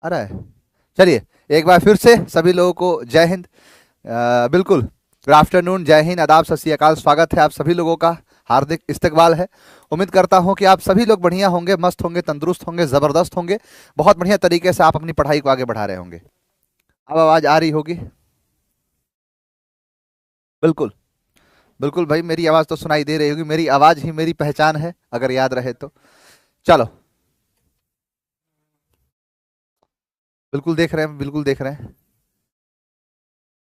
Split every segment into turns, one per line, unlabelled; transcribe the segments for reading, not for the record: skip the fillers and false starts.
आ रहा है। चलिए, एक बार फिर से सभी लोगों को जय हिंद। बिल्कुल, गुड आफ्टरनून, जय हिंद, आदाब, सत श्री अकाल। स्वागत है आप सभी लोगों का, हार्दिक इस्तकबाल है। उम्मीद करता हूं कि आप सभी लोग बढ़िया होंगे, मस्त होंगे, तंदुरुस्त होंगे, जबरदस्त होंगे। बहुत बढ़िया तरीके से आप अपनी पढ़ाई को आगे बढ़ा रहे होंगे। अब आवाज आ रही होगी। बिल्कुल। बिल्कुल भाई, मेरी आवाज तो सुनाई दे रही होगी। मेरी आवाज ही मेरी पहचान है, अगर याद रहे तो। चलो। बिल्कुल देख रहे हैं, बिल्कुल देख रहे हैं।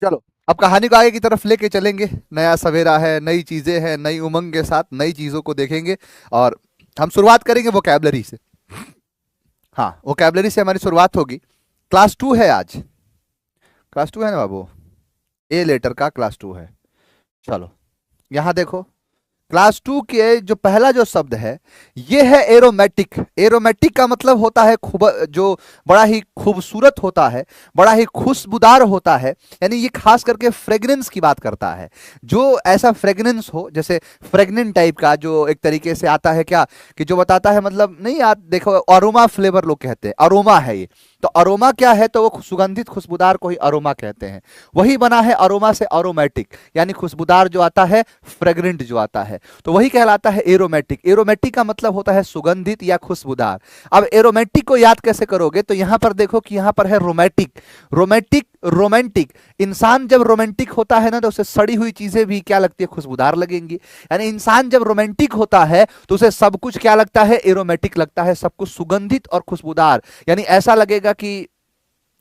चलो, अब कहानी को आगे की तरफ लेके चलेंगे। नया सवेरा है, नई चीजें हैं, नई उमंग के साथ नई चीजों को देखेंगे। और हम शुरुआत करेंगे वोकैबलरी से। हाँ, वोकैबलरी से हमारी शुरुआत होगी। क्लास टू है आज। क्लास टू है ना बाबू? ए लेटर का क्लास टू है। चलो, यहाँ देखो। क्लास टू के जो पहला जो शब्द है, ये है एरोमेटिक। एरोमेटिक का मतलब होता है खूब, जो बड़ा ही खूबसूरत होता है, बड़ा ही खुशबूदार होता है। यानी ये खास करके फ्रेग्रेंस की बात करता है। जो ऐसा फ्रेग्रेंस हो, जैसे फ्रेग्नेंट टाइप का, जो एक तरीके से आता है क्या, कि जो बताता है, मतलब नहीं याद, देखो अरोमा फ्लेवर लोग कहते हैं, अरोमा है ये। तो अरोमा क्या है, तो वो सुगंधित खुशबूदार को ही अरोमा कहते हैं। वही बना है अरोमा से अरोमेटिक, यानी खुशबूदार जो आता है, फ्रेग्रेंट जो आता है, तो वही कहलाता है एरोमेटिक। एरोमेटिक का मतलब होता है सुगंधित या खुशबूदार। अब एरोमेटिक को याद कैसे करोगे, तो यहां पर देखो कि यहां पर है रोमेटिक। Rheumatic, romantic. इंसान जब रोमांटिक होता है ना, तो उसे सड़ी हुई चीजें भी क्या लगती है, खुशबूदार लगेंगी। यानी इंसान जब रोमांटिक होता है तो उसे सब कुछ क्या लगता है, एरोमेटिक लगता है, सब कुछ सुगंधित और खुशबूदार। यानी ऐसा लगेगा कि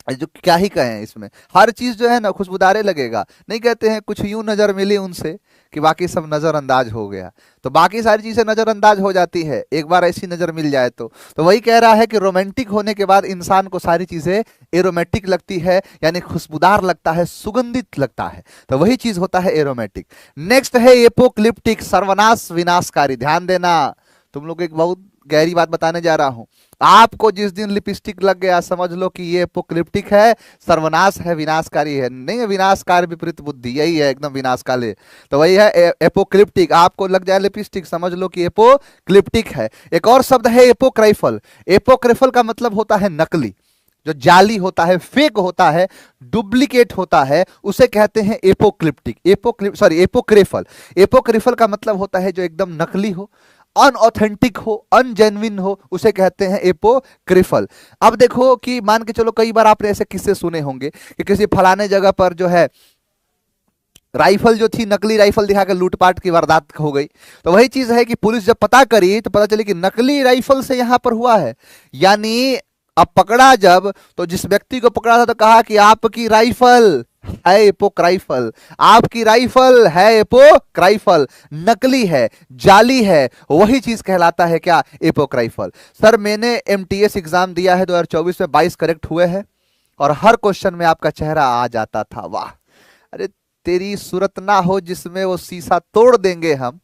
जो क्या ही कहें इसमें, हर चीज जो है ना खुशबूदारे लगेगा। नहीं कहते हैं, कुछ यूं नजर मिली उनसे कि बाकी सब नजरअंदाज हो गया। तो बाकी सारी चीजें नजरअंदाज हो जाती है, एक बार ऐसी नजर मिल जाए तो वही कह रहा है कि रोमांटिक होने के बाद इंसान को सारी चीजें एरोमेटिक लगती है, यानी खुशबूदार लगता है, सुगंधित लगता है। तो वही चीज होता है एरोमेटिक। नेक्स्ट है एपोक्लिप्टिक, सर्वनाश विनाशकारी। ध्यान देना, तुम लोग एक बहुत गहरी बात बताने जा रहा हूं। आपको जिस दिन लिपस्टिक लग गया, समझ लो कि ये एपोक्लिप्टिक है, सर्वनाश है, विनाशकारी है। नहीं है विनाशकारी, विपरीत बुद्धि, यही है एकदम विनाशकाले। तो वही है एपोक्लिप्टिक। आपको लग जाए लिपस्टिक, समझ लो कि एपोक्लिप्टिक है। एक और शब्द है एपोक्राइफल। एपोक्राइफल का मतलब होता है नकली, जो जाली होता है, फेक होता है, डुप्लीकेट होता है, उसे कहते हैं एपोक्लिप्टिक। एपोक्रेफल। एपोक्रेफल का मतलब होता है जो एकदम नकली हो, अनऑथेंटिक हो, अनजेन्युइन हो, उसे कहते हैं एपोक्रिफल। अब देखो कि मान के चलो, कई बार आपने ऐसे किस्से सुने होंगे कि किसी फलाने जगह पर जो है राइफल जो थी, नकली राइफल दिखाकर लूटपाट की वारदात हो गई। तो वही चीज है कि पुलिस जब पता करी तो पता चली कि नकली राइफल से यहां पर हुआ है। यानी अब पकड़ा जब, तो जिस व्यक्ति को पकड़ा था तो कहा कि आपकी राइफल है एपोक्राइफल, आपकी राइफल है एपोक्राइफल, नकली है, जाली है। वही चीज कहलाता है क्या, एपोक्राइफल। सर मैंने एमटीएस एग्जाम दिया है 2024 में, 22 करेक्ट हुए हैं, और हर क्वेश्चन में आपका चेहरा आ जाता था। वाह! अरे तेरी सूरत ना हो जिसमें वो शीशा तोड़ देंगे हम,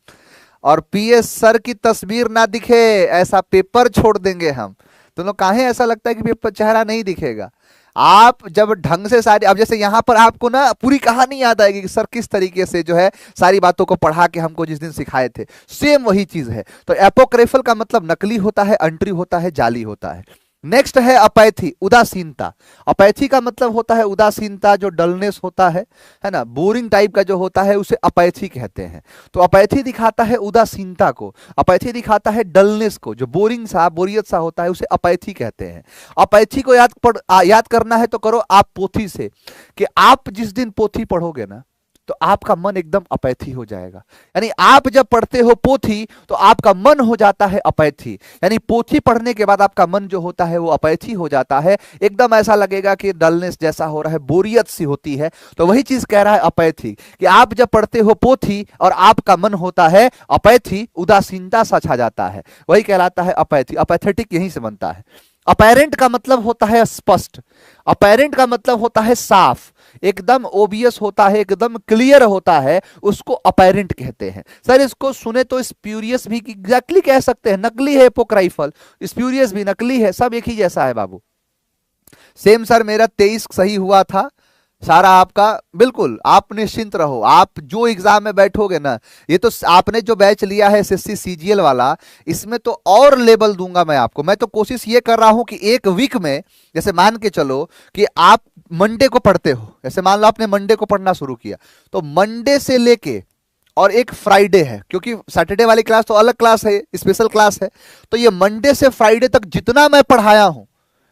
और पीएस सर की तस्वीर ना दिखे ऐसा पेपर छोड़ देंगे हम। तुम लोग काहे ऐसा लगता है कि पेपर चेहरा नहीं दिखेगा? आप जब ढंग से सारी, अब जैसे यहां पर आपको ना पूरी कहानी याद आएगी कि सर किस तरीके से जो है सारी बातों को पढ़ा के हमको जिस दिन सिखाए थे, सेम वही चीज है। तो एपोक्रेफल का मतलब नकली होता है, अंट्री होता है, जाली होता है। नेक्स्ट है अपैथी, उदासीनता। अपैथी का मतलब होता है उदासीनता, जो डलनेस होता है ना, बोरिंग टाइप का जो होता है, उसे अपैथी कहते हैं। तो अपैथी दिखाता है उदासीनता को, अपैथी दिखाता है डलनेस को, जो बोरिंग सा, बोरियत सा होता है, उसे अपैथी कहते हैं। अपैथी को याद करना है तो करो आप पोथी से, कि आप जिस दिन पोथी पढ़ोगे ना, तो आपका मन एकदम अपैथी हो जाएगा। यानी आप जब पढ़ते हो पोथी, तो आपका मन हो जाता है अपैथी। यानी पोथी पढ़ने के बाद आपका मन जो होता है वो अपैथी हो जाता है, एकदम ऐसा लगेगा कि डलनेस जैसा हो रहा है, बोरियत सी होती है। तो वही चीज कह रहा है अपैथी, कि आप जब पढ़ते हो पोथी और आपका मन होता है अपैथी, उदासीनता सा छा जाता है, वही कहलाता है अपैथी। अपैथेटिक यहीं से बनता है। अपैरेंट का मतलब होता है स्पष्ट, अपैरेंट का मतलब होता है साफ, एकदम ओबियस होता है, एकदम क्लियर होता है, उसको अपैरेंट कहते हैं। सर इसको सुने तो स्प्यूरियस भी एग्जैक्टली कह सकते हैं, नकली है एपोक्राइफल, स्प्यूरियस भी नकली है, सब एक ही जैसा है बाबू। सेम सर मेरा 23 सही हुआ था, सारा आपका, बिल्कुल आप निश्चिंत रहो, आप जो एग्जाम में बैठोगे ना, ये तो आपने जो बैच लिया है एसएससी सीजीएल वाला, इसमें तो और लेवल दूंगा मैं आपको। मैं तो कोशिश ये कर रहा हूं कि एक वीक में, जैसे मान के चलो कि आप मंडे को पढ़ते हो, जैसे मान लो आपने मंडे को पढ़ना शुरू किया, तो मंडे से लेके और एक फ्राइडे है, क्योंकि सैटरडे वाली क्लास तो अलग क्लास है, स्पेशल क्लास है, तो ये मंडे से फ्राइडे तक जितना मैं पढ़ाया हूं,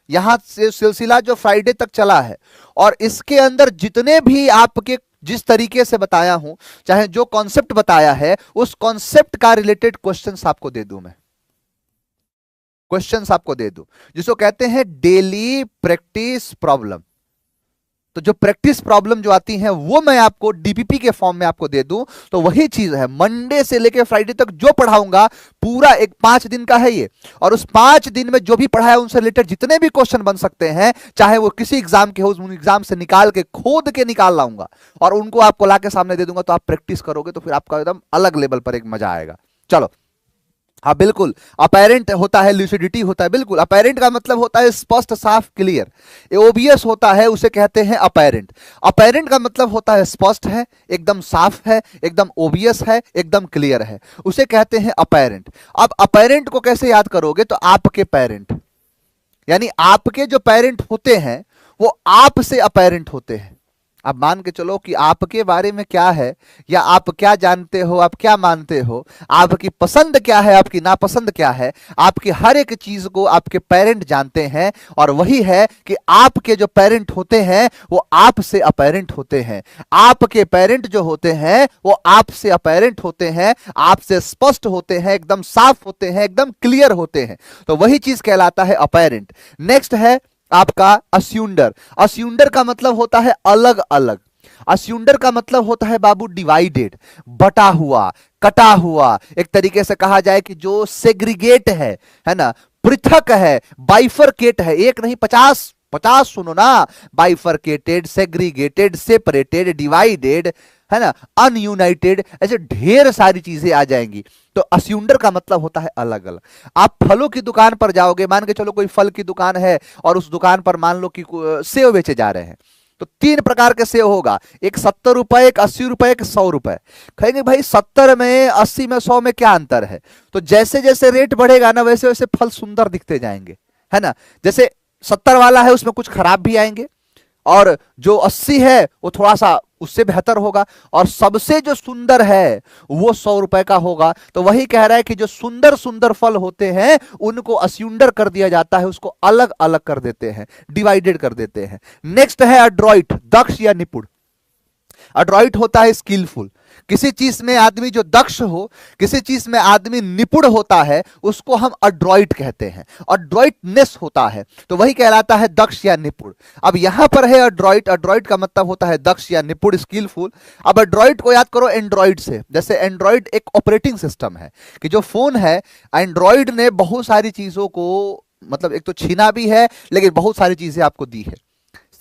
यहां से सिलसिला जो फ्राइडे तक चला है, और इसके अंदर जितने भी आपके जिस तरीके से बताया हूं, चाहे जो कॉन्सेप्ट बताया है, उस कॉन्सेप्ट का रिलेटेड क्वेश्चंस आपको दे दूं मैं, क्वेश्चंस आपको दे दूं, जिसको कहते हैं डेली प्रैक्टिस प्रॉब्लम। तो जो प्रैक्टिस प्रॉब्लम जो आती हैं वो मैं आपको डीपीपी के फॉर्म में आपको दे दूं, तो वही चीज है, मंडे से लेकर फ्राइडे तक जो पढ़ाऊंगा, पूरा एक 5 दिन का है ये, और उस 5 दिन में जो भी पढ़ाया उनसे रिलेटेड जितने भी क्वेश्चन बन सकते हैं, चाहे वो किसी एग्जाम के हो, उन एग्जाम से निकाल के खोद के निकाल लाऊंगा और उनको आपको ला के सामने दे दूंगा। तो आप प्रैक्टिस करोगे तो फिर आपका एकदम अलग लेवल पर एक मजा आएगा। चलो, हाँ बिल्कुल, अपेरेंट होता है, ल्यूसिडिटी होता है, बिल्कुल अपेरेंट का मतलब होता है स्पष्ट, साफ, क्लियर। ओबियस होता है, उसे कहते हैं अपेरेंट। अपेरेंट का मतलब होता है स्पष्ट है, एकदम साफ है, एकदम ओबियस है, एकदम क्लियर है, उसे कहते हैं अपेरेंट। अब अपेरेंट को कैसे याद करोगे, तो आपके पेरेंट, यानी आपके जो पेरेंट होते हैं वो आपसे अपेरेंट होते हैं। अब मान के चलो कि आपके बारे में क्या है, या आप क्या जानते हो, आप क्या मानते हो, आपकी पसंद क्या है, आपकी नापसंद क्या है, आपकी हर एक चीज को आपके पेरेंट जानते हैं। और वही है कि आपके जो पेरेंट होते हैं वो आपसे अपेरेंट होते हैं, आपके पेरेंट जो होते हैं वो आपसे अपेरेंट होते हैं, आपसे स्पष्ट होते हैं, एकदम साफ होते हैं, एकदम क्लियर होते हैं। तो वही चीज कहलाता है अपेरेंट। नेक्स्ट है आपका अस्यूंडर। अस्यूंडर का मतलब होता है अलग अलग। अस्यूंडर का मतलब होता है बाबू डिवाइडेड, बटा हुआ, कटा हुआ, एक तरीके से कहा जाए कि जो सेग्रीगेट है ना, पृथक है, बाइफरकेट है, एक नहीं 50 50 सुनो ना, बाइफरकेटेड, सेग्रीगेटेड, सेपरेटेड, डिवाइडेड, है ना, अनयूनाइटेड, ऐसे ढेर सारी चीजें आ जाएंगी। तो अस्यूंडर का मतलब होता है अलग अलग। आप फलों की दुकान पर जाओगे, मान के चलो कोई फल की दुकान है और उस दुकान पर मान लो कि सेव बेचे जा रहे हैं, तो 3 प्रकार के सेव होगा, एक 70 रुपए, एक 80 रुपए, एक 100 रुपए। कहेंगे भाई 70 में, 80 में, 100 में क्या अंतर है? तो जैसे जैसे रेट बढ़ेगा ना, वैसे वैसे फल सुंदर दिखते जाएंगे, है ना। जैसे 70 वाला है उसमें कुछ खराब भी आएंगे, और जो 80 है वो थोड़ा सा उससे बेहतर होगा, और सबसे जो सुंदर है वो 100 रुपए का होगा। तो वही कह रहा है कि जो सुंदर सुंदर फल होते हैं उनको अस्यूंडर कर दिया जाता है, उसको अलग अलग कर देते हैं, डिवाइडेड कर देते हैं। नेक्स्ट है अड्रॉइट, दक्ष या निपुण। अड्रॉइट होता है स्किलफुल, किसी चीज में आदमी जो दक्ष हो, किसी चीज में आदमी निपुण होता है, उसको हम अड्रॉइट कहते हैं, अड्रॉइटनेस होता है, तो वही कहलाता है दक्ष या निपुण। अब यहां पर है अड्रॉइट, अड्रॉइट का मतलब होता है दक्ष या निपुण, स्किलफुल। अब अड्रॉइट को याद करो एंड्रॉइड से, जैसे एंड्रॉइड एक ऑपरेटिंग सिस्टम है, कि जो फोन है, एंड्रॉइड ने बहुत सारी चीजों को, मतलब एक तो छीना भी है, लेकिन बहुत सारी चीजें आपको दी है।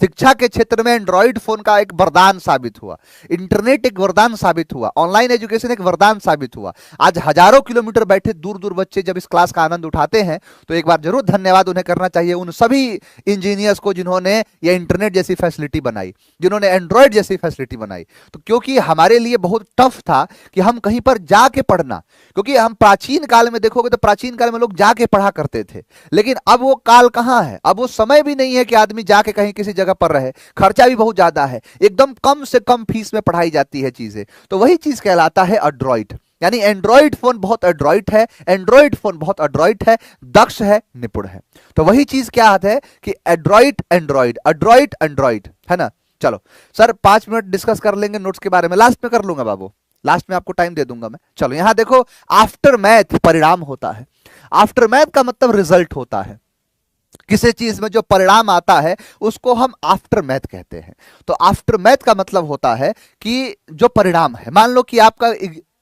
शिक्षा के क्षेत्र में एंड्रॉइड फोन का एक वरदान साबित हुआ, इंटरनेट एक वरदान साबित हुआ, ऑनलाइन एजुकेशन एक वरदान साबित हुआ। आज हजारों किलोमीटर बैठे दूर दूर बच्चे जब इस क्लास का आनंद उठाते हैं, तो एक बार जरूर धन्यवाद उन्हें करना चाहिए, उन सभी इंजीनियर्स को जिन्होंने ये इंटरनेट जैसी फैसिलिटी बनाई, जिन्होंने एंड्रॉइड जैसी फैसिलिटी बनाई। तो क्योंकि हमारे लिए बहुत टफ था कि हम कहीं पर जाके पढ़ना, क्योंकि हम प्राचीन काल में देखोगे तो प्राचीन काल में लोग जाके पढ़ा करते थे, लेकिन अब वो काल कहां है, अब वो समय भी नहीं है कि आदमी जाके कहीं किसी जगह पर रहे, खर्चा भी बहुत ज्यादा है, एकदम कम से कम फीस में पढ़ाई जाती है चीजें। तो वही चीज कहलाता है अड्रॉइट, यानी एंड्रॉइड फोन बहुत एड्रॉइट है, एंड्रॉइड फोन बहुत एड्रॉइट है, दक्ष है, निपुण है। तो वही चीज क्या है कि एड्रॉइट एंड्रॉइड, एड्रॉइट एंड्रॉइड, है ना। चलो सर 5 मिनट डिस्कस कर लेंगे नोट्स के बारे में, लास्ट में कर लूंगा बाबू, लास्ट में आपको टाइम दे दूंगा मैं। चलो यहां देखो, आफ्टर मैथ परिणाम होता है, आफ्टर मैथ का मतलब रिजल्ट होता है, किसी चीज में जो परिणाम आता है उसको हम आफ्टर मैथ कहते हैं। तो आफ्टर मैथ का मतलब होता है कि जो परिणाम है, मान लो कि आपका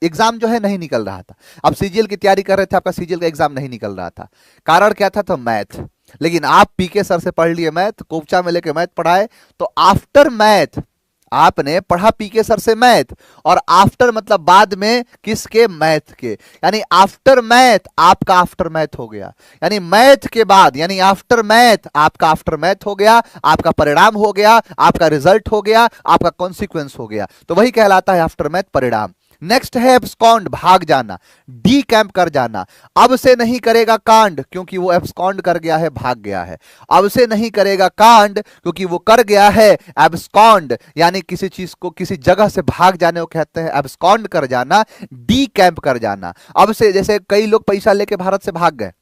एग्जाम जो है नहीं निकल रहा था, आप सीजीएल की तैयारी कर रहे थे, आपका सीजीएल का एग्जाम नहीं निकल रहा था, कारण क्या था? तो मैथ। लेकिन आप पीके सर से पढ़ लिए मैथ, कोपचा में लेके मैथ पढ़ाए, तो आफ्टर मैथ आपने पढ़ा पीके सर से मैथ, और आफ्टर मतलब बाद में किसके, मैथ के, यानी आफ्टर मैथ आपका आफ्टर मैथ हो गया, यानी मैथ के बाद, यानी आफ्टर मैथ आपका आफ्टर मैथ हो गया, आपका परिणाम हो गया, आपका रिजल्ट हो गया, आपका कॉन्सिक्वेंस हो गया, तो वही कहलाता है आफ्टर मैथ परिणाम। नेक्स्ट है एब्सकॉन्ड, भाग जाना, डी कैंप कर जाना। अब से नहीं करेगा कांड क्योंकि वो एब्सकॉन्ड कर गया है, भाग गया है। अब से नहीं करेगा कांड क्योंकि वो कर गया है एब्सकॉन्ड, यानी किसी चीज को किसी जगह से भाग जाने को कहते हैं एब्सकॉन्ड कर जाना, डी कैंप कर जाना। अब से, जैसे कई लोग पैसा लेके भारत से भाग गए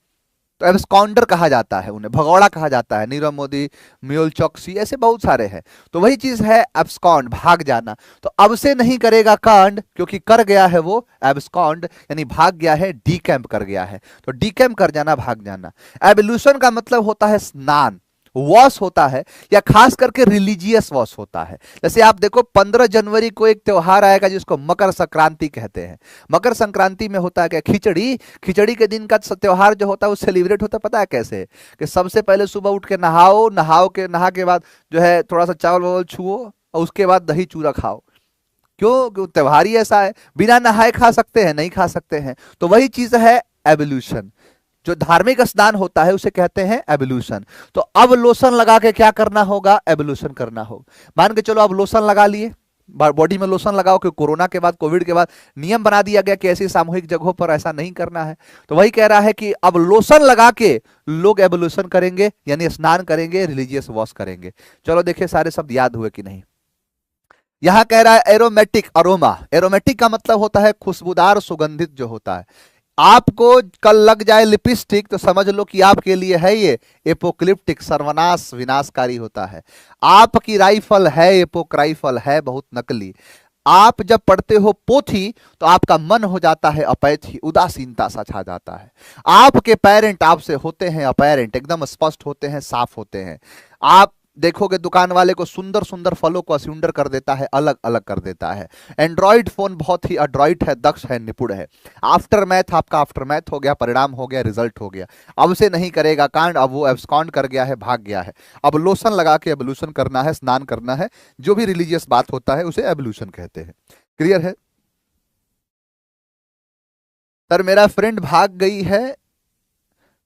तो एब्सकॉन्डर कहा जाता है, उन्हें भगौड़ा कहा जाता है, नीरव मोदी, मेहुल चौकसी, ऐसे बहुत सारे हैं। तो वही चीज है एब्सकॉन्ड, भाग जाना। तो अब से नहीं करेगा कांड क्योंकि कर गया है वो एब्सकॉन्ड, यानी भाग गया है, डी कैंप कर गया है, तो डी कैंप कर जाना, भाग जाना। एवोल्यूशन का मतलब होता है स्नान, वॉश होता है, या खास करके रिलीजियस वॉश होता है। जैसे आप देखो 15 जनवरी को एक त्योहार आएगा जिसको मकर संक्रांति कहते हैं। मकर संक्रांति में होता है क्या, खिचड़ी। खिचड़ी के दिन का त्योहार जो होता है वो सेलिब्रेट होता है, पता है कैसे, कि सबसे पहले सुबह उठ के नहाओ, नहा के बाद जो है थोड़ा सा चावल वावल छुओ और उसके बाद दही चूरा खाओ। क्यों त्योहार ही ऐसा है, बिना नहाए खा सकते हैं, नहीं खा सकते हैं। तो वही चीज है एवोल्यूशन, जो धार्मिक स्नान होता है उसे कहते हैं एवोल्यूशन। तो अब लोशन लगा के क्या करना होगा, एवोल्यूशन करना होगा। मान के चलो अब लोशन लगा लिए, बॉडी में लोशन लगाओ, कि कोरोना के बाद, कोविड के बाद नियम बना दिया गया कि ऐसी सामूहिक जगहों पर ऐसा नहीं करना है। तो वही कह रहा है कि अब लोशन लगा के लोग एवोल्यूशन करेंगे, यानी स्नान करेंगे, रिलीजियस वॉश करेंगे। चलो देखिए सारे शब्द याद हुए कि नहीं। यहां कह रहा है एरोमेटिक, अरोमा, एरोमेटिक का मतलब होता है खुशबूदार, सुगंधित जो होता है। आपको कल लग जाए लिपस्टिक तो समझ लो कि आपके लिए है ये एपोक्लिप्टिक, सर्वनाश, विनाशकारी होता है। आपकी राइफल है एपोक्राइफल, है बहुत नकली। आप जब पढ़ते हो पोथी तो आपका मन हो जाता है अपैथी, उदासीनता सा छा जाता है। आपके पेरेंट आपसे होते हैं अपेरेंट, एकदम स्पष्ट होते हैं, साफ होते हैं। आप देखोगे दुकान वाले को सुंदर सुंदर फलों को अस्युंडर कर देता है, अलग अलग कर देता है। एंड्रॉइड फोन बहुत ही अड्रॉइट है, दक्ष है, निपुण है। आफ्टर मैथ आपका आफ्टर मैथ हो गया, परिणाम हो गया, रिजल्ट हो गया। अब से नहीं करेगा कांड, अब वो एब्सकॉन्ड कर गया है, भाग गया है। अब लोशन लगा के एवोल्यूशन करना है, स्नान करना है, जो भी रिलीजियस बात होता है उसे एवोल्यूशन कहते हैं। क्लियर है सर? मेरा फ्रेंड भाग गई है,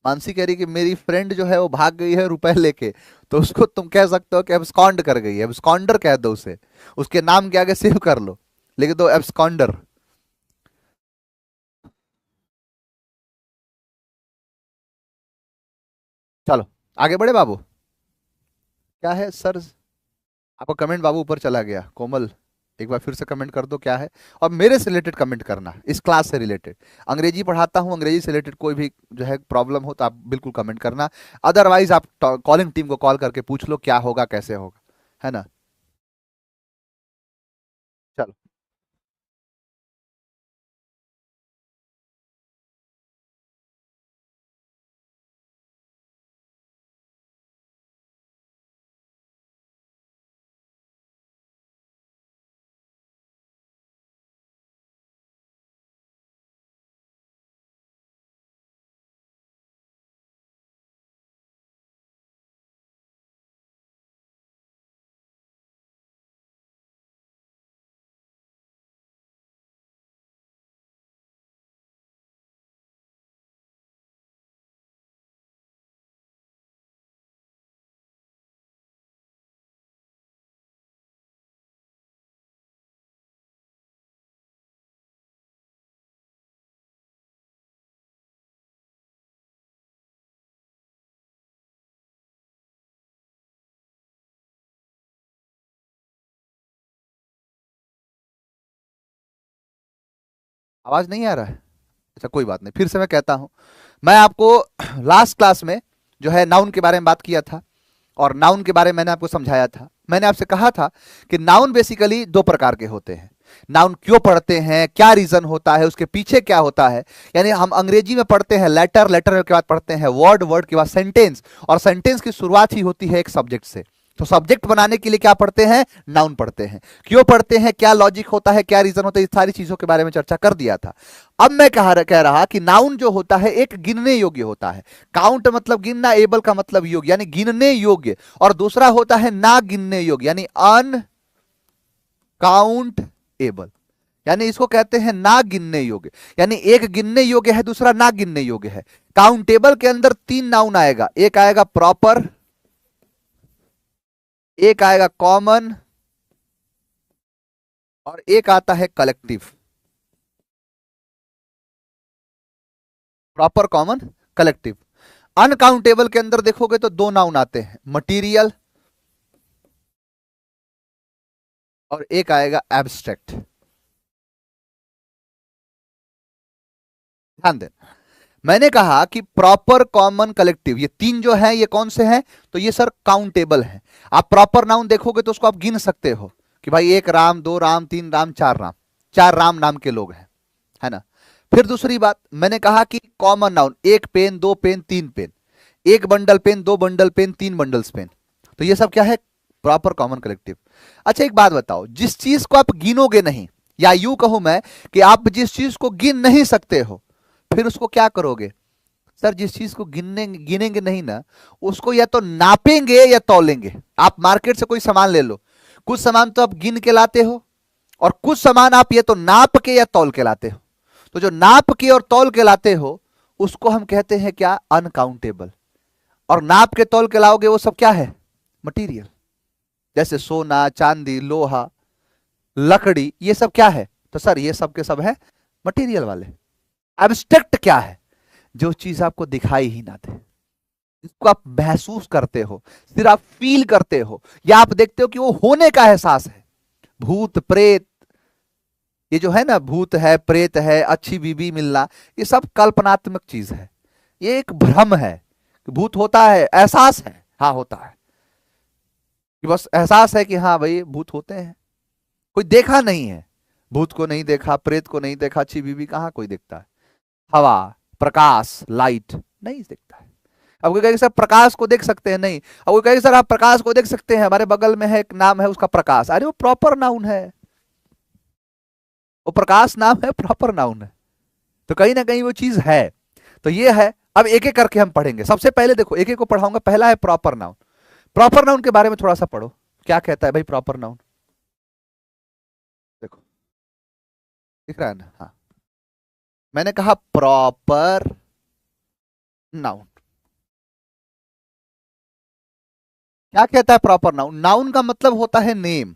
मानसी कह रही कि मेरी फ्रेंड जो है वो भाग गई है रुपए लेके, तो उसको तुम कह सकते हो कि एब्सकॉन्ड कर गई है, एब्सकॉन्डर कह दो उसे, उसके नाम के आगे सेव कर लो, लिख दो एब्सकॉन्डर। चलो आगे बढ़े बाबू। क्या है सर, आपका कमेंट बाबू ऊपर चला गया, कोमल एक बार फिर से कमेंट कर दो क्या है, और मेरे से रिलेटेड कमेंट करना, इस क्लास से रिलेटेड। अंग्रेजी पढ़ाता हूं, अंग्रेजी से रिलेटेड कोई भी जो है प्रॉब्लम हो तो आप बिल्कुल कमेंट करना। अदरवाइज आप कॉलिंग टीम को कॉल करके पूछ लो क्या होगा, कैसे होगा, है ना। चलो आवाज नहीं आ रहा है, अच्छा कोई बात नहीं, फिर से मैं कहता हूं। मैं आपको लास्ट क्लास में जो है नाउन के बारे में बात किया था, और नाउन के बारे में मैंने आपको समझाया था। मैंने आपसे कहा था कि नाउन बेसिकली दो प्रकार के होते हैं। नाउन क्यों पढ़ते हैं, क्या रीजन होता है, उसके पीछे क्या होता है। यानी हम अंग्रेजी में पढ़ते हैं लेटर, लेटर के बाद पढ़ते हैं वर्ड, वर्ड के बाद सेंटेंस, और सेंटेंस की शुरुआत ही होती है एक सब्जेक्ट से। तो सब्जेक्ट बनाने के लिए क्या पढ़ते हैं, नाउन पढ़ते हैं। क्यों पढ़ते हैं, क्या लॉजिक होता है, क्या रीजन होता है, इस सारी चीजों के बारे में चर्चा कर दिया था। अब मैं कह रहा कि नाउन जो होता है एक गिनने योग्य होता है। काउंट मतलब गिनना, एबल का मतलब योग्य, यानी गिनने योग्य, और दूसरा होता है ना गिनने योग्य, यानी अन काउंट एबल, यानी इसको कहते हैं ना गिनने योग्य, यानी एक गिनने योग्य है, दूसरा ना गिनने योग्य है। काउंटेबल के अंदर तीन नाउन आएगा, एक आएगा प्रॉपर, एक आएगा कॉमन, और एक आता है collective. Proper, common, collective. Uncountable के अंदर देखोगे तो दो नाउन आते हैं, मटीरियल और एक आएगा एब्स्ट्रैक्ट। ध्यान देना, मैंने कहा कि प्रॉपर, कॉमन, कलेक्टिव, ये तीन जो है ये कौन से हैं, तो ये सर काउंटेबल हैं। आप प्रॉपर नाउन देखोगे तो उसको आप गिन सकते हो कि भाई एक राम, दो राम, तीन राम, चार राम, चार राम नाम के लोग हैं, है ना। फिर दूसरी बात मैंने कहा कि कॉमन नाउन, एक पेन, दो पेन, तीन पेन, एक बंडल पेन, दो बंडल पेन, तीन बंडल्स पेन, तो ये सब क्या है, प्रॉपर, कॉमन, कलेक्टिव। अच्छा एक बात बताओ, जिस चीज को आप गिनोगे नहीं, या यूं कहूं मैं कि आप जिस चीज को गिन नहीं सकते हो, फिर उसको क्या करोगे? सर जिस चीज को गिनेंगे नहीं ना, उसको या तो नापेंगे या तौलेंगे। आप मार्केट से कोई सामान ले लो, कुछ सामान तो आप गिन के लाते हो, और कुछ सामान आप ये तो नाप के या तौल के लाते हो। तो जो नाप के और तौल के लाते हो उसको हम कहते हैं क्या, अनकाउंटेबल। और नाप के तौल के लाओगे वो सब क्या है, मटीरियल। जैसे सोना, चांदी, लोहा, लकड़ी, ये सब क्या है, तो सर ये सब के सब है मटीरियल वाले। एब्स्ट्रैक्ट क्या है, जो चीज आपको दिखाई ही ना दे, जिसको आप महसूस करते हो, सिर्फ आप फील करते हो, या आप देखते हो कि वो होने का एहसास है। भूत प्रेत, ये जो है ना, भूत है, प्रेत है, अच्छी बीबी मिलना, ये सब कल्पनात्मक चीज है, ये एक भ्रम है कि भूत होता है, एहसास है, हाँ होता है, कि बस एहसास है कि हाँ भाई भूत होते हैं, कोई देखा नहीं है, भूत को नहीं देखा, प्रेत को नहीं देखा, अच्छी बीबी कहाँ कोई देखता है, हवा, प्रकाश, लाइट नहीं देखता है। अब कोई कहेगा सर प्रकाश को देख सकते हैं, नहीं। अब कोई कहेगा सर आप प्रकाश को देख सकते हैं, हमारे बगल में है एक नाम है उसका प्रकाश, अरे वो प्रॉपर नाउन है, वो प्रकाश नाम है, प्रॉपर नाउन है, तो कहीं ना कहीं वो चीज है। तो ये है, अब एक एक करके हम पढ़ेंगे। सबसे पहले देखो, एक एक को पढ़ाऊंगा। पहला है प्रॉपर नाउन। प्रॉपर नाउन के बारे में थोड़ा सा पढ़ो, क्या कहता है भाई प्रॉपर नाउन, देखो दिख रहा है ना, हाँ। मैंने कहा प्रॉपर नाउन, क्या कहता है प्रॉपर नाउन? नाउन का मतलब होता है name,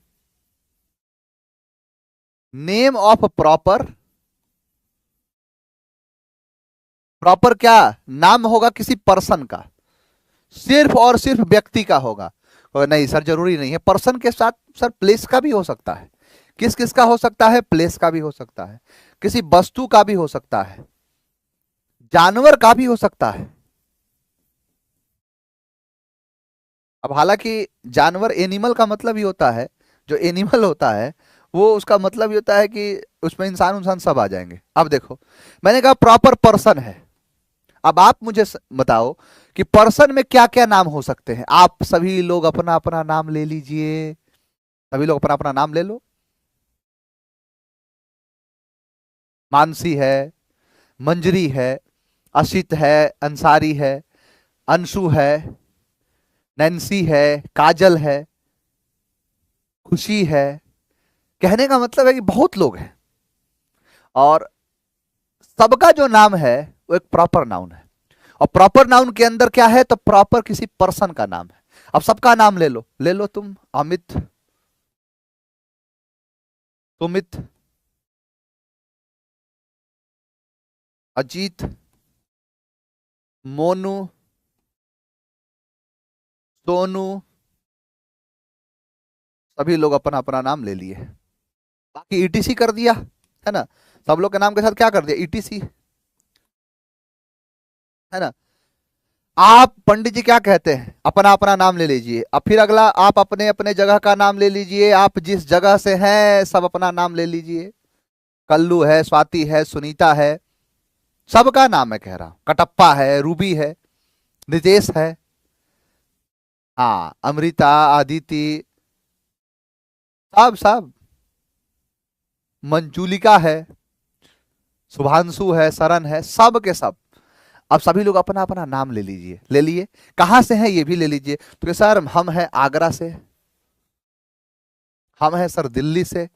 name of proper. Proper क्या, नाम होगा किसी पर्सन का, सिर्फ और सिर्फ व्यक्ति का होगा। और नहीं सर जरूरी नहीं है, पर्सन के साथ सर प्लेस का भी हो सकता है। किस किस का हो सकता है? प्लेस का भी हो सकता है, किसी वस्तु का भी हो सकता है, जानवर का भी हो सकता है। अब हालांकि जानवर, एनिमल का मतलब ही होता है, जो एनिमल होता है वो उसका मतलब ये होता है कि उसमें इंसान इंसान सब आ जाएंगे। अब देखो मैंने कहा प्रॉपर पर्सन है, अब आप मुझे बताओ कि पर्सन में क्या क्या नाम हो सकते हैं। आप सभी लोग अपना अपना नाम ले लीजिए, सभी लोग अपना अपना नाम ले लो। मानसी है, मंजरी है, असित है, अंसारी है, अंशु है, नैन्सी है, काजल है, खुशी है। कहने का मतलब है कि बहुत लोग हैं, और सबका जो नाम है वो एक प्रॉपर नाउन है। और प्रॉपर नाउन के अंदर क्या है, तो प्रॉपर किसी पर्सन का नाम है। अब सबका नाम ले लो, ले लो तुम, अमित, सुमित, अजीत, मोनू, सोनू, सभी लोग अपना अपना नाम ले लिए, बाकी ईटीसी कर दिया, है ना। सब लोग के नाम के साथ क्या कर दिया, ईटीसी, है ना। आप पंडित जी क्या कहते हैं, अपना अपना नाम ले लीजिए। अब फिर अगला, आप अपने अपने जगह का नाम ले लीजिए, आप जिस जगह से हैं सब अपना नाम ले लीजिए। कल्लू है, स्वाति है, सुनीता है, सबका नाम है कह रहा हूं। कटप्पा है, रूबी है, नितेश है, हाँ, अमृता, आदिति, सब सब, मंजूलिका है, शुभांशु है, शरण है, सब के सब। अब सभी लोग अपना अपना नाम ले लीजिए, ले लिए। कहां से हैं ये भी ले लीजिए, तो सर हम हैं आगरा से, हम हैं सर दिल्ली से,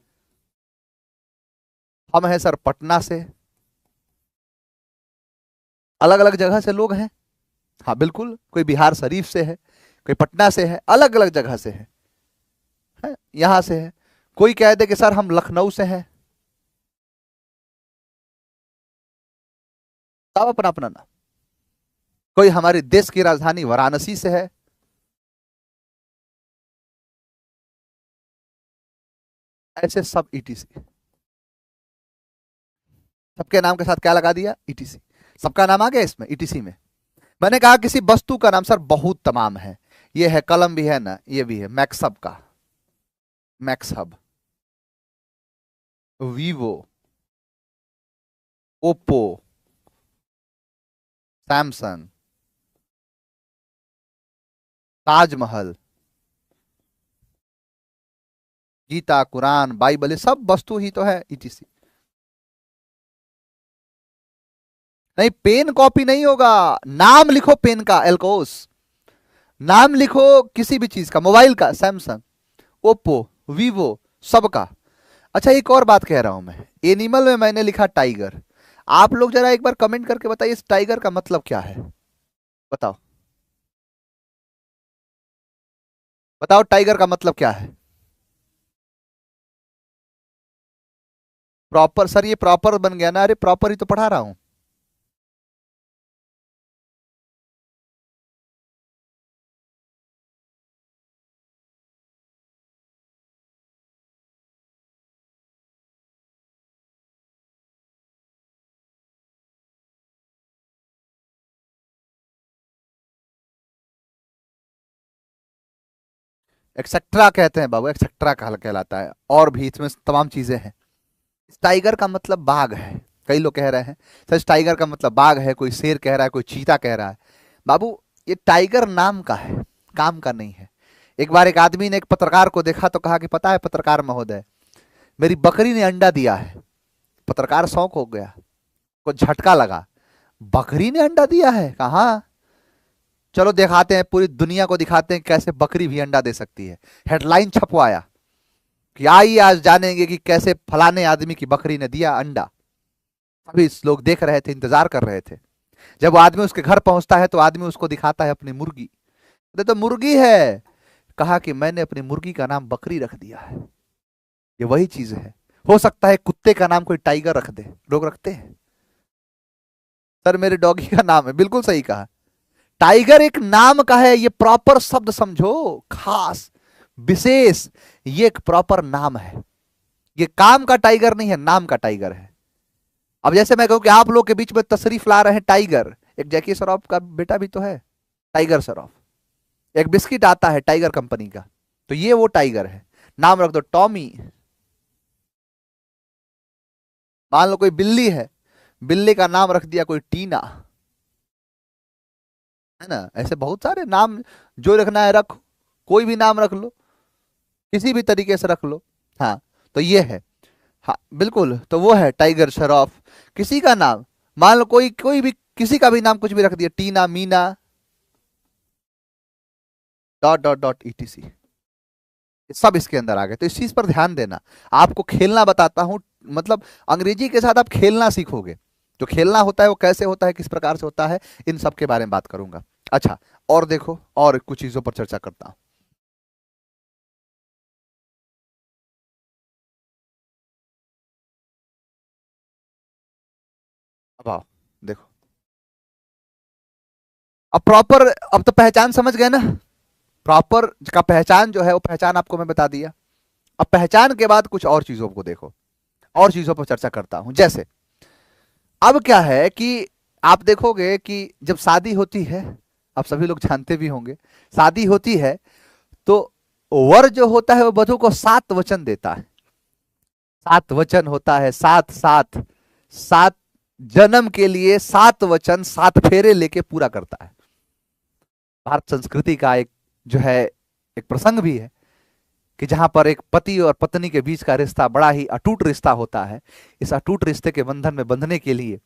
हम हैं सर पटना से, अलग अलग जगह से लोग हैं। हाँ बिल्कुल, कोई बिहार शरीफ से है, कोई पटना से है, अलग अलग जगह से है, यहां से है। कोई कह दे कि सर हम लखनऊ से हैं, सब अपना अपना नाम। कोई हमारे देश की राजधानी वाराणसी से है, ऐसे सब ईटीसी। सबके नाम के साथ क्या लगा दिया, ईटीसी। सबका नाम आ गया इसमें ईटीसी में। मैंने कहा किसी वस्तु का नाम सर बहुत तमाम है, ये है कलम भी है ना, ये भी है, मैक्सअप का, Max Hub, Vivo, Oppo, Samsung, Taj Mahal, Gita, Quran, Bible, ये सब वस्तु ही तो है ईटीसी। नहीं, पेन कॉपी नहीं होगा, नाम लिखो पेन का, एल्कोस, नाम लिखो किसी भी चीज का, मोबाइल का सैमसंग, ओप्पो, वीवो, सबका। अच्छा एक और बात कह रहा हूं मैं, एनिमल में मैंने लिखा टाइगर। आप लोग जरा एक बार कमेंट करके बताइए इस टाइगर का मतलब क्या है, बताओ, बताओ टाइगर का मतलब क्या है। प्रॉपर सर, ये प्रॉपर बन गया ना, अरे प्रॉपर ही तो पढ़ा रहा हूं। एक्सेट्रा कहते हैं बाबू, एक्सेट्रा कहलाता है, और भी इसमें तमाम चीजें हैं। टाइगर का मतलब बाघ है, कई लोग कह रहे हैं सच टाइगर का मतलब बाघ है, कोई शेर कह रहा है, कोई चीता कह रहा है। बाबू ये टाइगर नाम का है, काम का नहीं है। एक बार एक आदमी ने एक पत्रकार को देखा तो कहा कि पता है पत्रकार महोदय, मेरी बकरी ने अंडा दिया है। पत्रकार शौक हो गया, को झटका लगा, बकरी ने अंडा दिया है, कहा चलो दिखाते हैं, पूरी दुनिया को दिखाते हैं कैसे बकरी भी अंडा दे सकती है। हेडलाइन छपवाया कि आइए आज जानेंगे कि कैसे फलाने आदमी की बकरी ने दिया अंडा। सभी लोग देख रहे थे, इंतजार कर रहे थे। जब वो आदमी उसके घर पहुंचता है तो आदमी उसको दिखाता है अपनी मुर्गी, तो मुर्गी है। कहा कि मैंने अपनी मुर्गी का नाम बकरी रख दिया है। ये वही चीज है। हो सकता है कुत्ते का नाम कोई टाइगर रख दे, लोग रखते हैं। सर मेरे डॉगी का नाम है, बिल्कुल सही कहा। टाइगर एक नाम का है, ये प्रॉपर शब्द समझो, खास, विशेष, ये एक प्रॉपर नाम है। ये काम का टाइगर नहीं है, नाम का टाइगर है। अब जैसे मैं कहूं कि आप लोग के बीच में तशरीफ ला रहे हैं टाइगर, एक जैकी श्रॉफ का बेटा भी तो है, टाइगर श्रॉफ। एक बिस्किट आता है टाइगर कंपनी का, तो ये वो टाइगर है। नाम रख दो टॉमी। मान लो कोई बिल्ली है, बिल्ली का नाम रख दिया कोई टीना, है ना। ऐसे बहुत सारे नाम, जो रखना है रखो, कोई भी नाम रख लो, किसी भी तरीके से रख लो। हाँ तो ये है, हाँ बिल्कुल, तो वो है टाइगर श्रॉफ। किसी का नाम, मान लो कोई कोई भी किसी का भी नाम कुछ भी रख दिया, Tina, Meena, dot dot dot ETC, सब इसके अंदर आ गए। तो इस चीज पर ध्यान देना, आपको खेलना बताता हूं, मतलब अंग्रेजी के साथ आप खेलना सीखोगे। जो खेलना होता है वो कैसे होता है, किस प्रकार से होता है, इन सब के बारे में बात करूंगा। अच्छा और देखो, और कुछ चीजों पर चर्चा करता हूं। अब आओ देखो, अब प्रॉपर, अब तो पहचान समझ गए ना। प्रॉपर का पहचान जो है वो पहचान आपको मैं बता दिया। अब पहचान के बाद कुछ और चीजों को देखो, और चीजों पर चर्चा करता हूं। जैसे अब क्या है कि आप देखोगे कि जब शादी होती है, आप सभी लोग जानते भी होंगे, शादी होती है तो वर जो होता है वो वधु को 7 वचन देता है। 7 वचन होता है, सात सात, 7 जन्म के लिए 7 वचन, 7 फेरे लेके पूरा करता है। भारत संस्कृति का एक जो है एक प्रसंग भी है कि जहां पर एक पति और पत्नी के बीच का रिश्ता बड़ा ही अटूट रिश्ता होता है। इस अटूट रिश्ते के बंधन में बंधने के लिए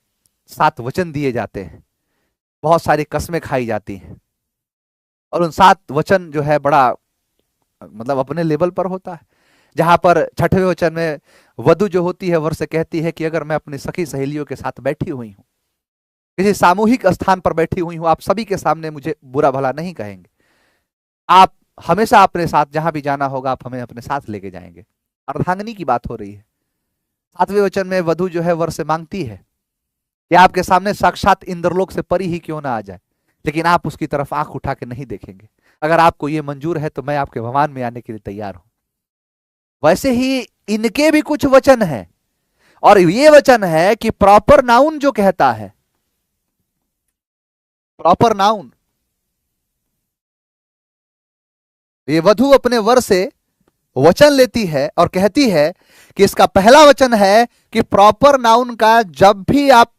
7 वचन दिए जाते हैं, बहुत सारी कस्में खाई जाती हैं, और उन 7 वचन जो है बड़ा मतलब अपने लेवल पर होता है। जहां पर छठवें वचन में वधु जो होती है वर से कहती है कि अगर मैं अपनी सखी सहेलियों के साथ बैठी हुई हूं, किसी सामूहिक स्थान पर बैठी हुई हूं, आप सभी के सामने मुझे बुरा भला नहीं कहेंगे, आप हमेशा अपने साथ जहां भी जाना होगा आप हमें अपने साथ लेके जाएंगे। अर्धांगिनी की बात हो रही है। सातवें वचन में वधु जो है वर से मांगती है कि आपके सामने साक्षात इंद्रलोक से परी ही क्यों ना आ जाए, लेकिन आप उसकी तरफ आंख उठा के नहीं देखेंगे। अगर आपको ये मंजूर है तो मैं आपके भवन में आने के लिए तैयार हूं। वैसे ही इनके भी कुछ वचन हैं, और ये वचन है कि प्रॉपर नाउन जो कहता है, प्रॉपर नाउन, ये वधु अपने वर से वचन लेती है और कहती है कि इसका पहला वचन है कि प्रॉपर नाउन का जब भी आप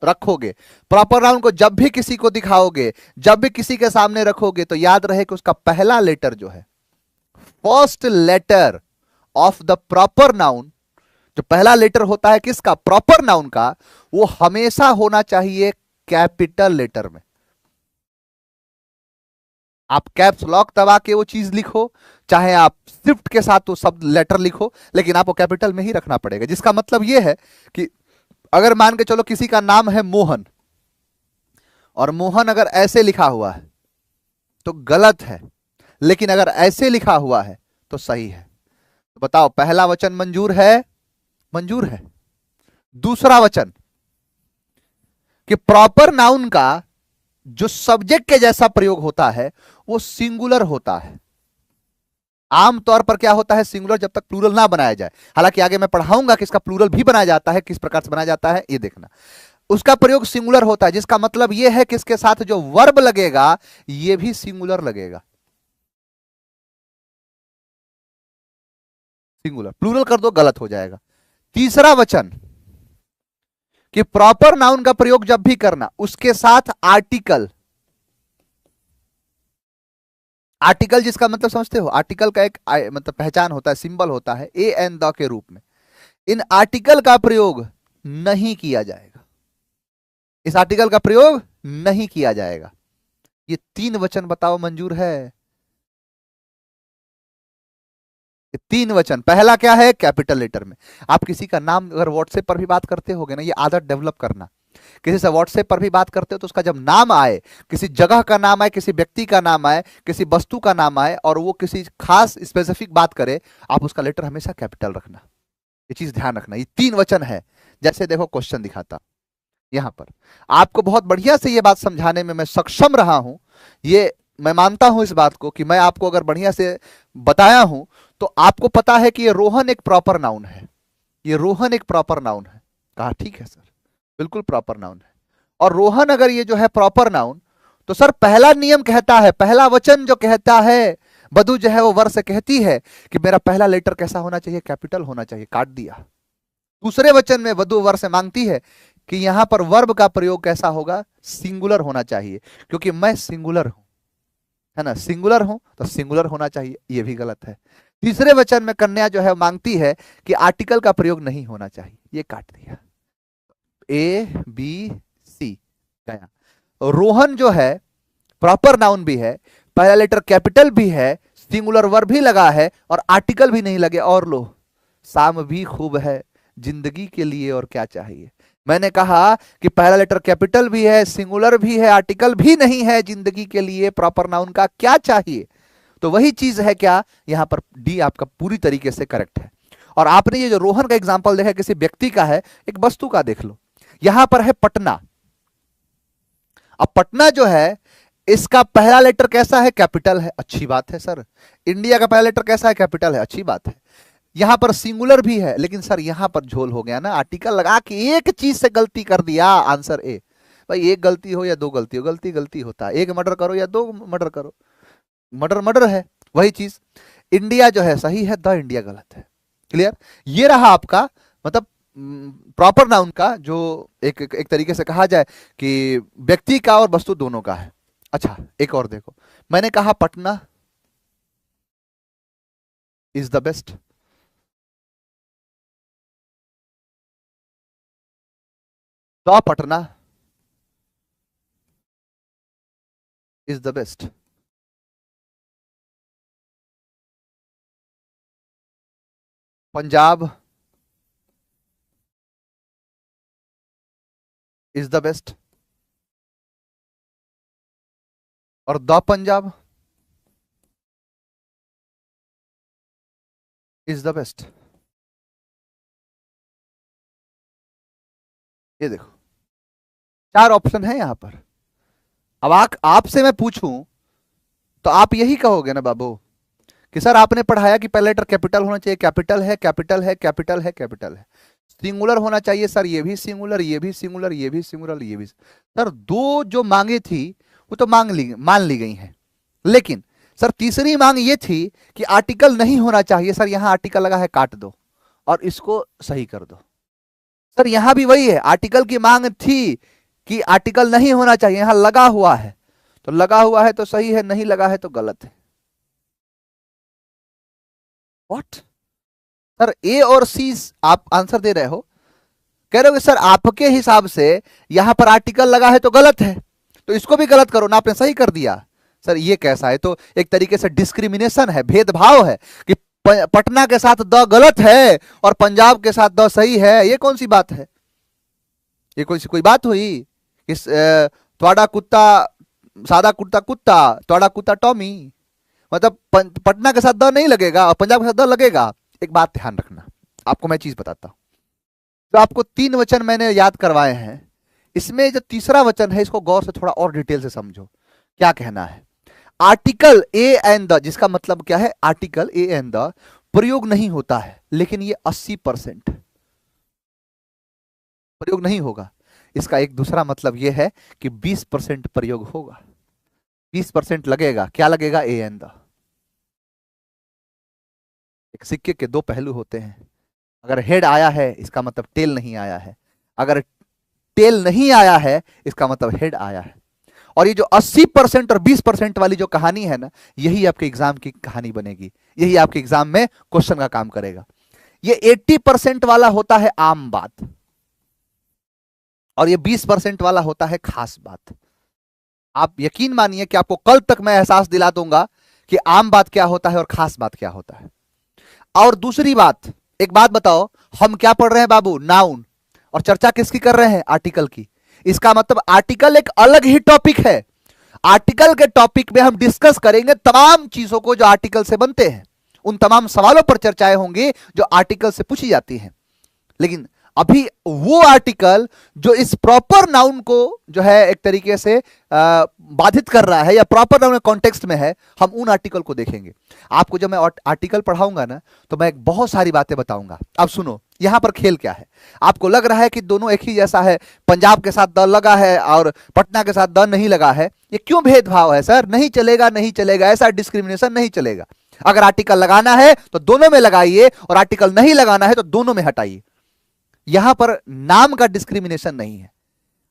रखोगे, प्रॉपर नाउन को जब भी किसी को दिखाओगे, जब भी किसी के सामने रखोगे, तो याद रहे कि उसका पहला लेटर जो है, first letter of the proper noun, जो पहला लेटर होता है किसका, प्रॉपर नाउन का, वो हमेशा होना चाहिए कैपिटल लेटर में। आप कैप्स लॉक दबा के वो चीज लिखो, चाहे आप शिफ्ट के साथ वो शब्द लेटर लिखो, लेकिन आपको कैपिटल में ही रखना पड़ेगा। जिसका मतलब ये है कि अगर मान के चलो किसी का नाम है मोहन, और मोहन अगर ऐसे लिखा हुआ है तो गलत है, लेकिन अगर ऐसे लिखा हुआ है तो सही है। तो बताओ, पहला वचन मंजूर है? मंजूर है। दूसरा वचन कि प्रॉपर नाउन का जो सब्जेक्ट के जैसा प्रयोग होता है वो सिंगुलर होता है। आमतौर पर क्या होता है, सिंगुलर जब तक प्लूरल ना बनाया जाए, हालांकि आगे मैं पढ़ाऊंगा कि इसका प्लूरल भी बनाया जाता है, किस प्रकार से बनाया जाता है ये देखना। उसका प्रयोग सिंगुलर होता है, जिसका मतलब यह है कि इसके साथ जो वर्ब लगेगा यह भी सिंगुलर लगेगा। सिंगुलर, प्लूरल कर दो गलत हो जाएगा। तीसरा वचन कि प्रॉपर नाउन का प्रयोग जब भी करना उसके साथ आर्टिकल, आर्टिकल जिसका मतलब समझते हो, आर्टिकल का एक मतलब पहचान होता है, सिंबल होता है ए एन द के रूप में। इन आर्टिकल का प्रयोग नहीं किया जाएगा, इस आर्टिकल का प्रयोग नहीं किया जाएगा। ये तीन वचन बताओ मंजूर है? ये तीन वचन, पहला क्या है, कैपिटल लेटर में। आप किसी का नाम अगर व्हाट्सएप पर भी बात करते होगे ना, ये आदत डेवलप करना, किसी से व्हाट्सएप पर भी बात करते हो तो उसका जब नाम आए, किसी जगह का नाम आए, किसी व्यक्ति का नाम आए, किसी वस्तु का नाम आए, और वो किसी खास स्पेसिफिक बात करे, आप उसका लेटर हमेशा कैपिटल रखना। ये चीज ध्यान रखना। ये तीन वचन है। जैसे देखो क्वेश्चन दिखाता यहां पर, आपको बहुत बढ़िया से ये बात समझाने में मैं सक्षम रहा हूं, ये मैं मानता हूं इस बात को कि मैं आपको अगर बढ़िया से बताया हूं तो आपको पता है कि ये रोहन एक प्रॉपर नाउन है। ये रोहन एक प्रॉपर नाउन है। कहा ठीक है सर, बिल्कुल प्रॉपर नाउन है। और रोहन अगर ये जो है प्रॉपर नाउन, तो सर पहला नियम कहता है, पहला वचन जो कहता है, वधु जो है वो वर से कहती है कि मेरा पहला लेटर कैसा होना चाहिए, कैपिटल होना चाहिए, काट दिया। दूसरे वचन में वधु वर से मांगती है कि यहां पर वर्ब का प्रयोग कैसा होगा, सिंगुलर होना चाहिए, क्योंकि मैं सिंगुलर हूं, है ना, सिंगुलर हूं तो सिंगुलर होना चाहिए, ये भी गलत है। तीसरे वचन में कन्या जो है मांगती है कि आर्टिकल का प्रयोग नहीं होना चाहिए, ये काट दिया। ए बी सी गया। रोहन जो है प्रॉपर नाउन भी है, पहला लेटर कैपिटल भी है, सिंगुलर वर्ब भी लगा है, और आर्टिकल भी नहीं लगे, और लो शाम भी खूब है, जिंदगी के लिए और क्या चाहिए। मैंने कहा कि पहला लेटर कैपिटल भी है, सिंगुलर भी है, आर्टिकल भी नहीं है, जिंदगी के लिए प्रॉपर नाउन का क्या चाहिए। तो वही चीज है क्या, यहां पर डी आपका पूरी तरीके से करेक्ट है। और आपने ये जो रोहन का एग्जांपल देखा, किसी व्यक्ति का है, एक वस्तु का देख लो। यहां पर है पटना। अब पटना जो है, इसका पहला लेटर कैसा है, कैपिटल है, अच्छी बात है सर। इंडिया का पहला लेटर कैसा है, कैपिटल है, अच्छी बात है। यहां पर सिंगुलर भी है, लेकिन सर यहां पर झोल हो गया ना, आर्टिकल लगा के एक चीज से गलती कर दिया, आंसर ए। भाई एक गलती हो या दो गलती हो, गलती गलती होता है, एक मर्डर करो या दो मर्डर करो, मर्डर मर्डर है, वही चीज। इंडिया जो है सही है, द इंडिया गलत है। क्लियर? ये रहा आपका मतलब प्रॉपर नाउन का जो एक तरीके से कहा जाए कि व्यक्ति का और वस्तु दोनों का है। अच्छा एक और देखो, मैंने कहा पटना इज द बेस्ट, तो Patna is the best. Punjab is the best और the Punjab is the best. ये देखो, चार ऑप्शन है यहां पर। अब आपसे मैं पूछूं तो आप यही कहोगे ना बाबू कि सर आपने पढ़ाया कि पहला लेटर कैपिटल होना चाहिए, कैपिटल है, कैपिटल है, कैपिटल है, कैपिटल है। सिंगुलर होना चाहिए सर, ये भी सिंगुलर, ये भी सिंगुलर, ये भी सिंगुलर, ये भी। सर दो जो मांगे थी वो तो मान ली गई हैं, लेकिन सर तीसरी मांग ये थी कि आर्टिकल नहीं होना चाहिए। सर यहां आर्टिकल लगा है, काट दो और इसको सही कर दो। सर यहां भी वही है, आर्टिकल की मांग थी कि आर्टिकल नहीं होना चाहिए, यहां लगा हुआ है, तो लगा हुआ है तो सही है, नहीं लगा है तो गलत है। व्हाट? सर ए और सी आप आंसर दे रहे हो, कह रहे हो सर आपके हिसाब से यहां पर आर्टिकल लगा है तो गलत है, तो इसको भी गलत करो ना, आपने सही कर दिया। सर ये कैसा है? तो एक तरीके से डिस्क्रिमिनेशन है, भेदभाव है कि पटना के साथ द गलत है और पंजाब के साथ द सही है। ये कौन सी बात है? ये कोई बात हुई? इस त्वाड़ा कुत्ता, सादा कुत्ता कुत्ता, त्वाड़ा कुत्ता टॉमी, मतलब पटना के साथ द नहीं लगेगा और पंजाब के साथ द लगेगा। एक बात ध्यान रखना, आपको मैं चीज बताता हूं। तो आपको तीन वचन मैंने याद करवाए हैं, इसमें जो तीसरा वचन है इसको गौर से थोड़ा और डिटेल से समझो। क्या कहना है? आर्टिकल ए एंड द, जिसका मतलब क्या है, आर्टिकल ए एंड द प्रयोग नहीं होता है, लेकिन ये 80% प्रयोग नहीं होगा। इसका एक दूसरा मतलब यह है कि 20% प्रयोग होगा, 20% लगेगा। क्या लगेगा? A and the. एक सिक्के के दो पहलू होते हैं, अगर हेड आया है इसका मतलब टेल नहीं आया है, अगर टेल नहीं आया है इसका मतलब हेड आया है। और ये जो 80% और 20% वाली जो कहानी है ना, यही आपके एग्जाम की कहानी बनेगी, यही आपके एग्जाम में क्वेश्चन का काम करेगा। ये 80% वाला होता है आम बात और ये 20% वाला होता है खास बात। आप यकीन मानिए कि आपको कल तक मैं एहसास दिला दूंगा कि आम बात क्या होता है और खास बात क्या होता है। और दूसरी बात, एक बात बताओ, हम क्या पढ़ रहे हैं बाबू? नाउन। और चर्चा किसकी कर रहे हैं? आर्टिकल की। इसका मतलब आर्टिकल एक अलग ही टॉपिक है। आर्टिकल के टॉपिक में हम डिस्कस करेंगे तमाम चीजों को जो आर्टिकल से बनते हैं, उन तमाम सवालों पर चर्चाएं होंगी जो आर्टिकल से पूछी जाती हैं। लेकिन अभी वो आर्टिकल जो इस प्रॉपर नाउन को जो है एक तरीके से बाधित कर रहा है या प्रॉपर नाउन कॉन्टेक्स्ट में है, हम उन आर्टिकल को देखेंगे। आपको जब मैं आर्टिकल पढ़ाऊंगा ना तो मैं बहुत सारी बातें बताऊंगा। अब सुनो यहां पर खेल क्या है। आपको लग रहा है कि दोनों एक ही जैसा है, पंजाब के साथ द लगा है और पटना के साथ द नहीं लगा है। ये क्यों भेदभाव है सर? नहीं चलेगा, नहीं चलेगा, ऐसा डिस्क्रिमिनेशन नहीं चलेगा। अगर आर्टिकल लगाना है तो दोनों में लगाइए और आर्टिकल नहीं लगाना है तो दोनों में हटाइए। यहां पर नाम का डिस्क्रिमिनेशन नहीं है।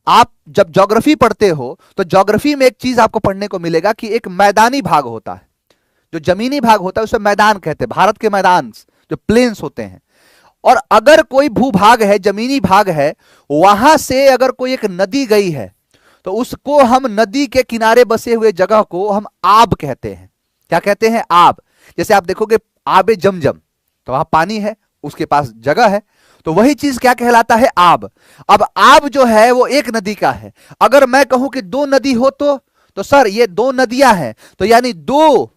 आप जब ज्योग्राफी पढ़ते हो तो ज्योग्राफी में एक चीज आपको पढ़ने को मिलेगा कि एक मैदानी भाग होता है, जो जमीनी भाग होता है उसे मैदान कहते हैं, भारत के मैदान जो प्लेन्स होते हैं। और अगर कोई भूभाग है, जमीनी भाग है, वहां से अगर कोई एक नदी गई है तो उसको हम, नदी के किनारे बसे हुए जगह को हम आब कहते हैं। क्या कहते हैं? आब। जैसे आप देखोगे आबे जमजम, तो वहां पानी है, उसके पास जगह है, तो वही चीज क्या कहलाता है? आब। अब आब जो है वो एक नदी का है। अगर मैं कहूं कि दो नदी हो तो सर ये दो नदियां हैं, तो यानी दो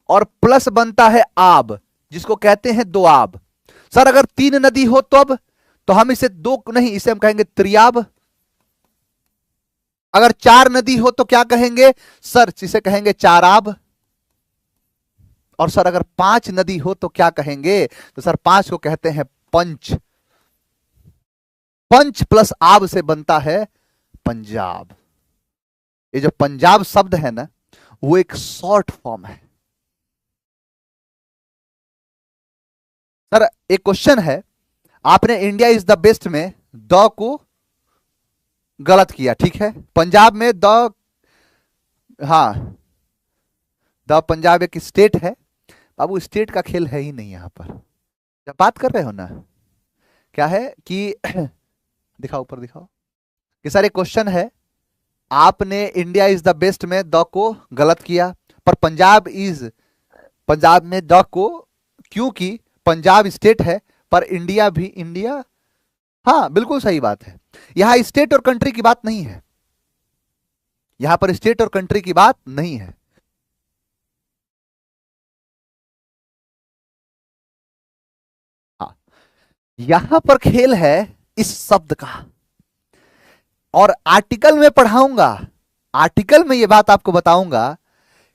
और प्लस बनता है आब, जिसको कहते हैं दो आब। सर अगर तीन नदी हो तो हम इसे दो नहीं, इसे हम कहेंगे त्रियाब। अगर चार नदी हो तो क्या कहेंगे? सर इसे कहेंगे चार आब। और सर अगर पांच नदी हो तो क्या कहेंगे? तो सर पांच को कहते हैं पंच। पंच प्लस आब से बनता है पंजाब। ये जो पंजाब शब्द है ना, वो एक शॉर्ट फॉर्म है। सर एक क्वेश्चन है, आपने इंडिया इज द बेस्ट में द को गलत किया, ठीक है। पंजाब में द, हाँ द पंजाब एक स्टेट है बाबू, स्टेट का खेल है ही नहीं यहां पर। जब बात कर रहे हो ना, क्या है कि दिखाओ, ऊपर दिखाओ कि सर एक क्वेश्चन है, आपने इंडिया इज द बेस्ट में द को गलत किया, पर पंजाब में द को, क्योंकि पंजाब स्टेट है, पर इंडिया भी इंडिया। हाँ बिल्कुल सही बात है, यहां स्टेट और कंट्री की बात नहीं है, यहां पर स्टेट और कंट्री की बात नहीं है। हाँ, यहां पर खेल है इस शब्द का, और आर्टिकल में पढ़ाऊंगा, आर्टिकल में यह बात आपको बताऊंगा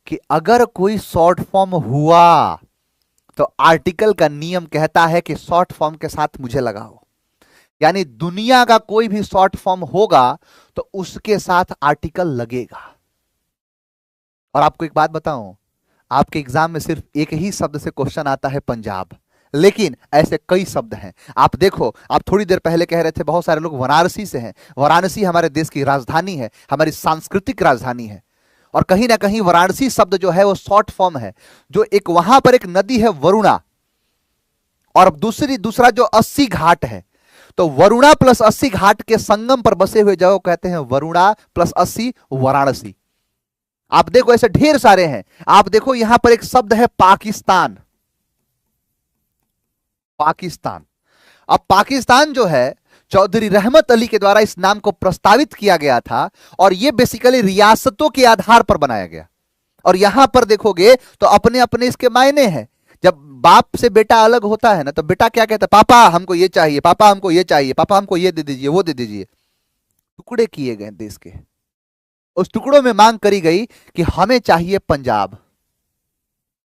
कि अगर कोई शॉर्ट फॉर्म हुआ तो आर्टिकल का नियम कहता है कि शॉर्ट फॉर्म के साथ मुझे लगाओ, यानी दुनिया का कोई भी शॉर्ट फॉर्म होगा तो उसके साथ आर्टिकल लगेगा। और आपको एक बात बताऊं, आपके एग्जाम में सिर्फ एक ही शब्द से क्वेश्चन आता है पंजाब, लेकिन ऐसे कई शब्द हैं। आप देखो, आप थोड़ी देर पहले कह रहे थे बहुत सारे लोग वाराणसी से हैं, वाराणसी हमारे देश की राजधानी है, हमारी सांस्कृतिक राजधानी है, और कहीं ना कहीं वाराणसी शब्द जो है वो शॉर्ट फॉर्म है, जो एक वहां पर एक नदी है वरुणा, और दूसरा जो 80 घाट है, तो वरुणा प्लस 80 घाट के संगम पर बसे हुए जगह कहते हैं वरुणा प्लस 80 वाराणसी। आप देखो ऐसे ढेर सारे हैं। आप देखो यहां पर एक शब्द है पाकिस्तान, पाकिस्तान। अब पाकिस्तान जो है चौधरी रहमत अली के द्वारा इस नाम को प्रस्तावित किया गया था, और यह बेसिकली रियासतों के आधार पर बनाया गया। और यहां पर देखोगे तो अपने अपने इसके मायने हैं। जब बाप से बेटा अलग होता है ना, तो बेटा क्या कहता है, पापा हमको ये चाहिए, पापा हमको ये चाहिए, पापा हमको ये दे दीजिए, वो दे दीजिए। टुकड़े किए गए देश के, उस टुकड़ों में मांग करी गई कि हमें चाहिए पंजाब।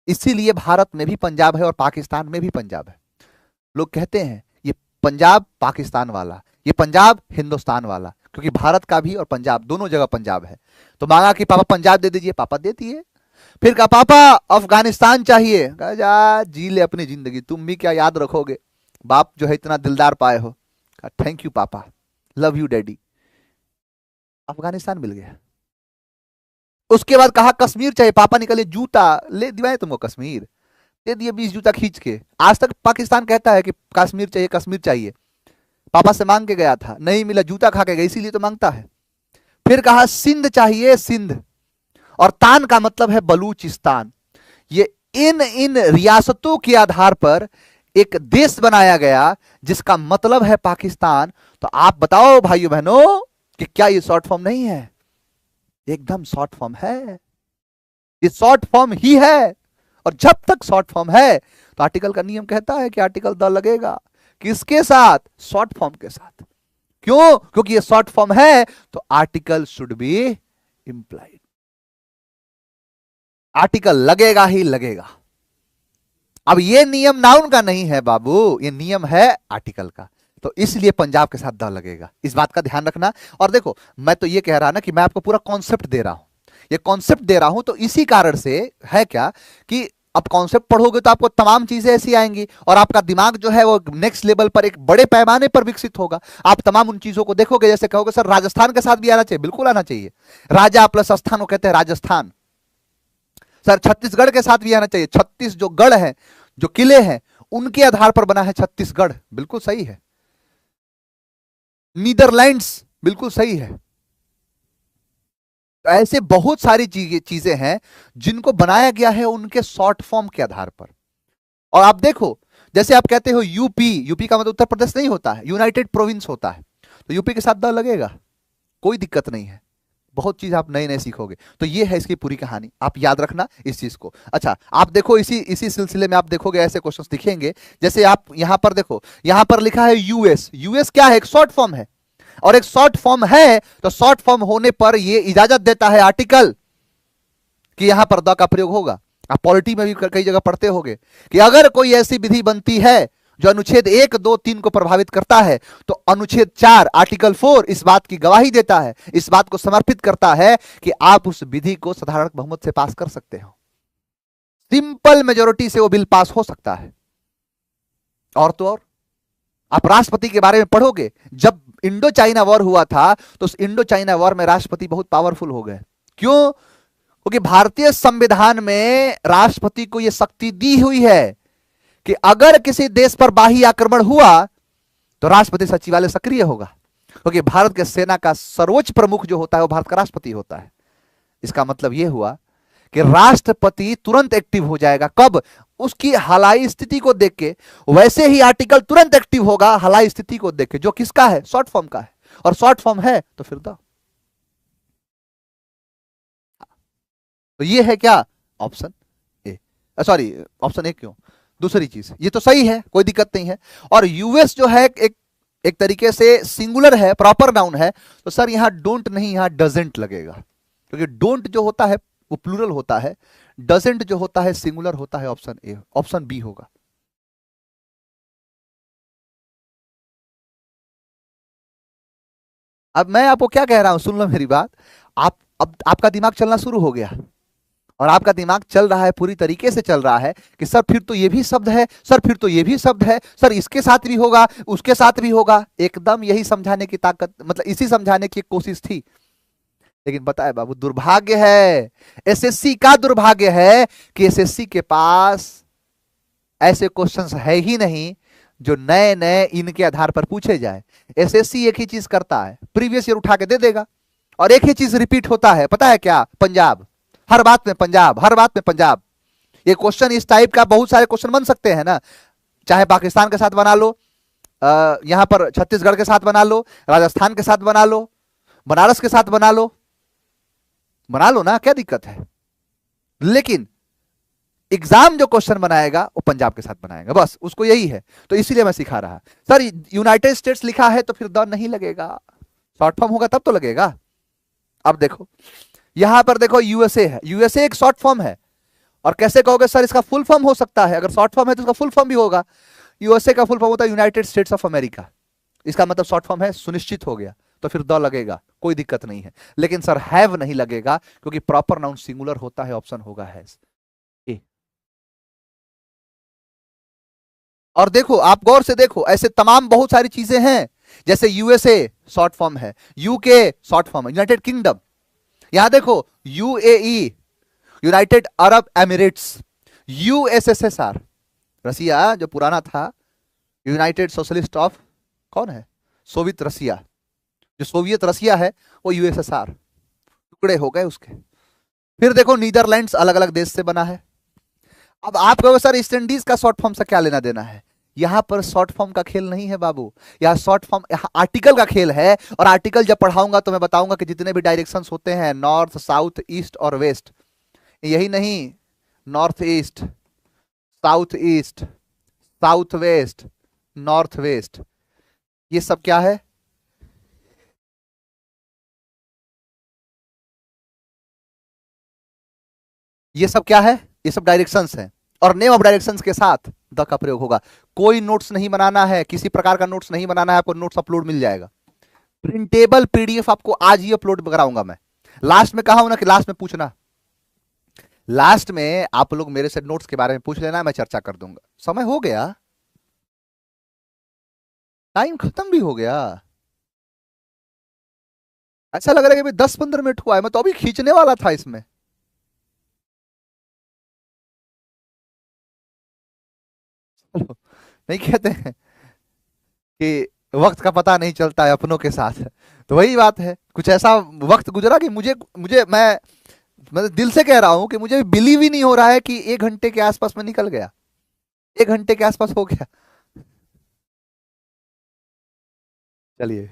इसीलिए भारत में भी पंजाब है और पाकिस्तान में भी पंजाब है। लोग कहते हैं ये पंजाब पाकिस्तान वाला, ये पंजाब हिंदुस्तान वाला, क्योंकि भारत का भी और पंजाब दोनों जगह पंजाब है। तो मांगा कि पापा पंजाब दे दीजिए, पापा दे दिए। फिर कहा पापा अफगानिस्तान चाहिए, कहा जा जी ले अपनी जिंदगी, तुम भी क्या याद रखोगे, बाप जो है इतना दिलदार पाए हो। कहा थैंक यू पापा, लव यू डैडी, अफगानिस्तान मिल गया। उसके बाद कहा कश्मीर चाहिए, पापा निकले जूता ले दिवाए तुमको कश्मीर, दे दिए 20 जूता खींच के। आज तक पाकिस्तान कहता है कि कश्मीर चाहिए, कश्मीर चाहिए। पापा से मांग के गया था, नहीं मिला, जूता खा के गया, इसीलिए तो मांगता है। फिर कहा सिंध चाहिए, सिंध, और तान का मतलब है बलूचिस्तान। ये इन रियासतों के आधार पर एक देश बनाया गया जिसका मतलब है पाकिस्तान। तो आप बताओ भाइयों बहनों कि क्या ये शॉर्ट फॉर्म नहीं है? एकदम शॉर्ट फॉर्म है, ये शॉर्ट फॉर्म ही है। और जब तक शॉर्ट फॉर्म है तो आर्टिकल का नियम कहता है कि आर्टिकल द लगेगा। किसके साथ? शॉर्ट फॉर्म के साथ। क्यों? क्योंकि ये शॉर्ट फॉर्म है तो article should be implied, article लगेगा ही लगेगा। अब ये नियम नाउन का नहीं है बाबू, ये नियम है आर्टिकल का, तो इसलिए पंजाब के साथ द लगेगा। इस बात का ध्यान रखना। और देखो मैं तो ये कह रहा ना कि मैं आपको पूरा कॉन्सेप्ट दे रहा हूं, ये कॉन्सेप्ट दे रहा हूं तो इसी कारण से है क्या कि अब कॉन्सेप्ट पढ़ोगे तो आपको तमाम चीजें ऐसी आएंगी और आपका दिमाग जो है वो नेक्स्ट लेवल पर एक बड़े पैमाने पर विकसित होगा। आप तमाम उन चीजों को देखोगे, जैसे कहोगे सर राजस्थान के साथ भी आना चाहिए, बिल्कुल आना चाहिए। राजा प्लस स्थान वो कहते हैं राजस्थान। सर छत्तीसगढ़ के साथ भी आना चाहिए, 36 जो गढ़ है, जो किले हैं, उनके आधार पर बना है छत्तीसगढ़, बिल्कुल सही है। नीदरलैंड्स, बिल्कुल सही है। तो ऐसे बहुत सारी चीजें हैं जिनको बनाया गया है उनके शॉर्ट फॉर्म के आधार पर। और आप देखो, जैसे आप कहते हो यूपी, यूपी का मतलब उत्तर प्रदेश नहीं होता है, यूनाइटेड प्रोविंस होता है, तो यूपी के साथ द लगेगा, कोई दिक्कत नहीं है। बहुत चीज आप नए नए सीखोगे। तो ये है इसकी पूरी कहानी, आप याद रखना इस चीज को। अच्छा आप देखो इसी सिलसिले में आप देखोगे ऐसे क्वेश्चंस दिखेंगे, जैसे आप यहां पर देखो, यहां पर लिखा है यूएस। यूएस क्या है? एक शॉर्ट फॉर्म है, और एक शॉर्ट फॉर्म है तो शॉर्ट फॉर्म होने पर यह इजाजत देता है आर्टिकल कि यहां पर द का प्रयोग होगा। आप पॉलिटी में भी कई जगह पढ़ते होंगे कि अगर कोई ऐसी विधि बनती है जो अनुच्छेद 1, 2, 3 को प्रभावित करता है तो अनुच्छेद 4 आर्टिकल 4 इस बात की गवाही देता है, इस बात को समर्पित करता है कि आप उस विधि को साधारण बहुमत से पास कर सकते हो, सिंपल मेजोरिटी से वो बिल पास हो सकता है। और तो और आप राष्ट्रपति के बारे में पढ़ोगे, जब इंडो चाइना वॉर हुआ था तो उस इंडो चाइना वॉर में राष्ट्रपति बहुत पावरफुल हो गए। क्यों? क्योंकि भारतीय संविधान में राष्ट्रपति को यह शक्ति दी हुई है कि अगर किसी देश पर बाह्य आक्रमण हुआ तो राष्ट्रपति सचिवालय सक्रिय होगा, क्योंकि भारत के सेना का सर्वोच्च प्रमुख जो होता है वो भारत का राष्ट्रपति होता है। इसका मतलब यह हुआ कि राष्ट्रपति तुरंत एक्टिव हो जाएगा। कब? उसकी हलाई स्थिति को देख के। वैसे ही आर्टिकल तुरंत एक्टिव होगा हलाई स्थिति को देख के, जो किसका है? शॉर्ट फॉर्म का है। और शॉर्ट फॉर्म है तो फिर द। तो ये है क्या? Option A. Sorry, option A क्यों, दूसरी चीज। ये तो सही है, कोई दिक्कत नहीं है। और यूएस जो है एक तरीके से सिंगुलर है, प्रॉपर नाउन है, तो सर यहां डोंट नहीं, यहां डजेंट लगेगा, क्योंकि डोंट जो होता है वो प्लूरल होता है, डजेंट जो होता है सिंगुलर होता है। ऑप्शन ए, ऑप्शन बी होगा। अब मैं आपको क्या कह रहा हूं, सुन लो मेरी बात। आप अब आपका दिमाग चलना शुरू हो गया, और आपका दिमाग चल रहा है, पूरी तरीके से चल रहा है कि सर फिर तो ये भी शब्द है, सर फिर तो ये भी शब्द है, सर इसके साथ भी होगा, उसके साथ भी होगा। एकदम यही समझाने की ताकत, मतलब इसी समझाने की कोशिश थी। लेकिन पता है बाबू, दुर्भाग्य है, एसएससी का दुर्भाग्य है कि एसएससी के पास ऐसे क्वेश्चंस है ही नहीं जो नए नए इनके आधार पर पूछे जाए। एसएससी एक ही चीज करता है, प्रीवियस ईयर उठा के दे देगा, और एक ही चीज रिपीट होता है, पता है क्या? पंजाब। हर बात में पंजाब, हर बात में पंजाब। ये क्वेश्चन इस टाइप का बहुत सारे क्वेश्चन बन सकते हैं ना, चाहे पाकिस्तान के साथ बना लो, यहां पर छत्तीसगढ़ के साथ बना लो, राजस्थान के साथ बना लो, बनारस के साथ बना लो ना, क्या दिक्कत है? लेकिन एग्जाम जो क्वेश्चन बनाएगा वो पंजाब के साथ बनाएगा, बस उसको यही है। तो इसीलिए मैं सिखा रहा। सर यूनाइटेड स्टेट्स लिखा है तो फिर द नहीं लगेगा, शॉर्ट फॉर्म होगा तब तो लगेगा। अब देखो यहां पर देखो यूएसए है, यूएसए एक शॉर्ट फॉर्म है। और कैसे कहोगे सर इसका फुल फॉर्म हो सकता है? अगर शॉर्ट फॉर्म है तो इसका फुल फॉर्म भी होगा। यूएसए का फुल फॉर्म होता है यूनाइटेड स्टेट्स ऑफ अमेरिका, इसका मतलब शॉर्ट फॉर्म है, सुनिश्चित हो गया, तो फिर द लगेगा, कोई दिक्कत नहीं है। लेकिन सर हैव नहीं लगेगा, क्योंकि प्रॉपर नाउन सिंगुलर होता है। ऑप्शन होगा हैज। ए। और देखो, आप गौर से देखो, ऐसे तमाम बहुत सारी चीजें हैं, जैसे यूएसए शॉर्ट फॉर्म है, यूके शॉर्ट फॉर्म है, यूनाइटेड किंगडम। यहां देखो UAE, United Arab Emirates, USSR, Russia जो पुराना था, यूनाइटेड सोशलिस्ट ऑफ, कौन है? Soviet Russia. जो सोवियत रसिया है वो यूएसएसआर, टुकड़े हो गए उसके। फिर देखो नीदरलैंड्स अलग अलग देश से बना है। अब आप कहोगे सर ईस्ट इंडीज का शॉर्ट फॉर्म से क्या लेना देना है? यहां पर शॉर्ट फॉर्म का खेल नहीं है बाबू, यहां शॉर्ट फॉर्म, यहां आर्टिकल का खेल है। और आर्टिकल जब पढ़ाऊंगा तो मैं बताऊंगा कि जितने भी डायरेक्शंस होते हैं, नॉर्थ, साउथ, ईस्ट और वेस्ट, यही नहीं, north east, south east, south west, north west, ये सब क्या है? ये सब क्या है? ये सब डायरेक्शंस हैं। और नेम ऑफ डायरेक्शंस के साथ द का प्रयोग होगा। कोई नोट्स नहीं बनाना है, किसी प्रकार का नोट्स नहीं बनाना है, आपको नोट्स अपलोड मिल जाएगा। प्रिंटेबल पीडीएफ आपको आज ही अपलोड कराऊंगा मैं। लास्ट में कहा हूं ना कि लास्ट में पूछना, लास्ट में आप लोग मेरे से नोट्स के बारे में पूछ लेना, मैं चर्चा कर दूंगा। समय हो गया, टाइम खत्म भी हो गया। ऐसा लग रहा है कि 10-15 मिनट हुआ है, मैं तो अभी खींचने वाला था इसमें। चलो, नहीं कहते हैं कि वक्त का पता नहीं चलता है अपनों के साथ, तो वही बात है। कुछ ऐसा वक्त गुजरा कि मुझे मुझे मैं दिल से कह रहा हूं कि मुझे बिलीव ही नहीं हो रहा है कि 1 घंटे के आसपास में निकल गया, 1 घंटे के आसपास हो गया। चलिए,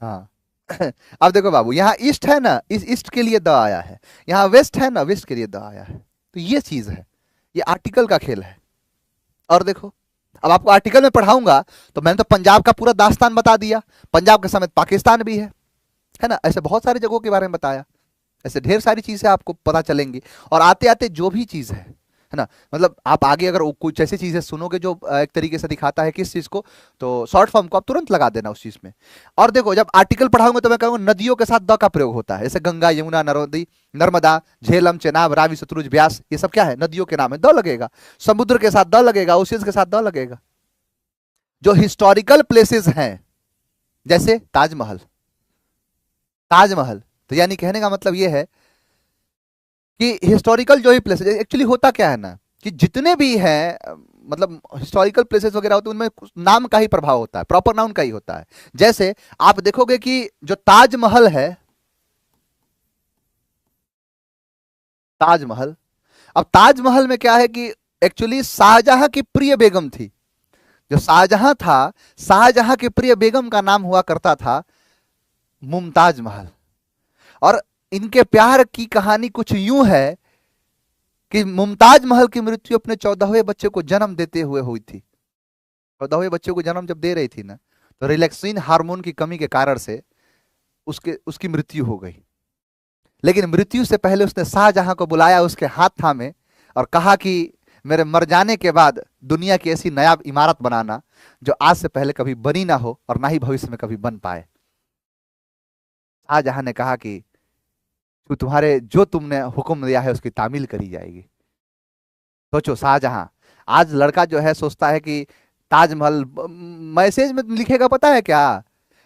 हाँ। अब देखो बाबू, यहाँ ईस्ट है ना, इस ईस्ट के लिए द आया है, यहाँ वेस्ट है ना, वेस्ट के लिए द आया है। तो ये चीज है, ये आर्टिकल का खेल है। और देखो, अब आपको आर्टिकल में पढ़ाऊंगा तो मैंने तो पंजाब का पूरा दास्तान बता दिया, पंजाब के समेत पाकिस्तान भी है ना, ऐसे बहुत सारी जगहों के बारे में बताया। ऐसे ढेर सारी चीजें आपको पता चलेंगी। और आते आते जो भी चीज है ना, मतलब आप आगे अगर कुछ ऐसी चीजें सुनोगे जो एक तरीके से दिखाता है किस चीज को, तो शॉर्ट फॉर्म को आप तुरंत लगा देना उस चीज में। और देखो, जब आर्टिकल पढ़ाऊंगा तो मैं कहूंगा नदियों के साथ द का प्रयोग होता है, जैसे गंगा, यमुना, नर्मदा, झेलम, चेनाब, रावी, सतलुज, ब्यास, ये सब क्या है? नदियों के नाम है, द लगेगा। समुद्र के साथ द लगेगा, ओशियंस के साथ द लगेगा। जो हिस्टोरिकल प्लेसेस हैं, जैसे ताजमहल, ताजमहल, तो यानी कहने का मतलब यह है कि हिस्टोरिकल जो ही प्लेसेस, एक्चुअली होता क्या है ना, कि जितने भी हैं, मतलब हिस्टोरिकल प्लेसेस वगैरह होते हैं, उनमें नाम का ही प्रभाव होता है, प्रॉपर नाउन का ही होता है। जैसे आप देखोगे कि जो ताजमहल है, ताजमहल। अब ताजमहल में क्या है कि एक्चुअली शाहजहां की प्रिय बेगम थी। जो शाहजहां था, शाहजहां की प्रिय बेगम का नाम हुआ करता था मुमताज महल। और इनके प्यार की कहानी कुछ यूं है कि मुमताज महल की मृत्यु अपने 14वें बच्चे को जन्म देते हुए हुई थी। 14वें बच्चे को जन्म जब दे रही थी ना, तो रिलैक्सिन हार्मोन की कमी के कारण से उसकी मृत्यु हो गई। लेकिन मृत्यु से पहले उसने शाहजहां को बुलाया, उसके हाथ थामे और कहा कि मेरे मर जाने के बाद दुनिया की ऐसी नायाब इमारत बनाना जो आज से पहले कभी बनी ना हो और ना ही भविष्य में कभी बन पाए। शाहजहां ने कहा कि तुम्हारे जो तुमने हुक्म दिया है उसकी तामील करी जाएगी। सोचो, शाहजहां। आज लड़का जो है सोचता है कि ताजमहल, मैसेज में लिखेगा पता है क्या,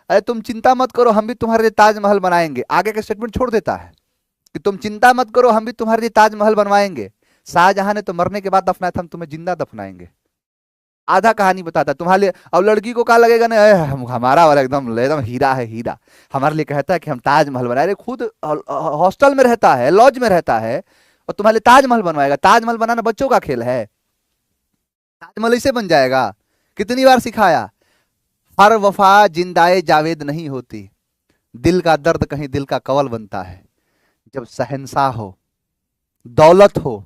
अरे तुम चिंता मत करो, हम भी तुम्हारे लिए ताजमहल बनाएंगे। आगे का स्टेटमेंट छोड़ देता है कि तुम चिंता मत करो, हम भी तुम्हारे लिए ताजमहल बनवाएंगे। शाहजहां ने तो मरने के बाद दफनाया था, हम तुम्हें जिंदा दफनाएंगे। आधा कहानी बताता तुम्हारे लिए। अब लड़की को क्या लगेगा ना, हमारा वाला एकदम एकदम हीरा है, हीरा हमारे लिए कहता है कि हम ताजमहल बनाए। अरे खुद हॉस्टल में रहता है, लॉज में रहता है, और तुम्हारे लिए ताजमहल बनवाएगा। ताजमहल बनाना बच्चों का खेल है? ताजमहल इसे बन जाएगा? कितनी बार सिखाया, हर वफा जिंदाए जावेद नहीं होती, दिल का दर्द कहीं दिल का कवल बनता है। जब शहंशाह हो, दौलत हो,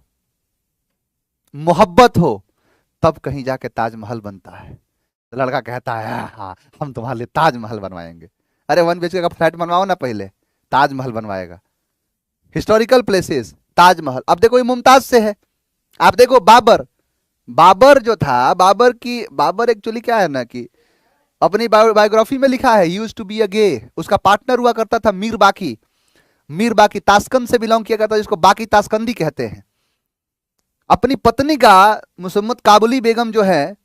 मोहब्बत हो, तब कहीं जाके ताजमहल बनता है। तो लड़का कहता है हाँ, हम तुम्हारे लिए ताजमहल बनवाएंगे। अरे 1 BHK का फ्लैट बनवाओ ना, पहले ताजमहल बनवाएगा। Historical places, Taj Mahal. अब देखो ये मुमताज से है। आप देखो बाबर, बाबर जो था, बाबर एक्चुअली क्या है ना कि अपनी बायोग्राफी में लिखा है यूज्ड टू बी अ गे। उसका पार्टनर हुआ करता था मीर बाकी। मीर बाकी ताशकंद से बिलोंग किया करता, जिसको बाकी ताशकंदी कहते हैं। अपनी पत्नी का, मुसम्मत काबुली बेगम जो है,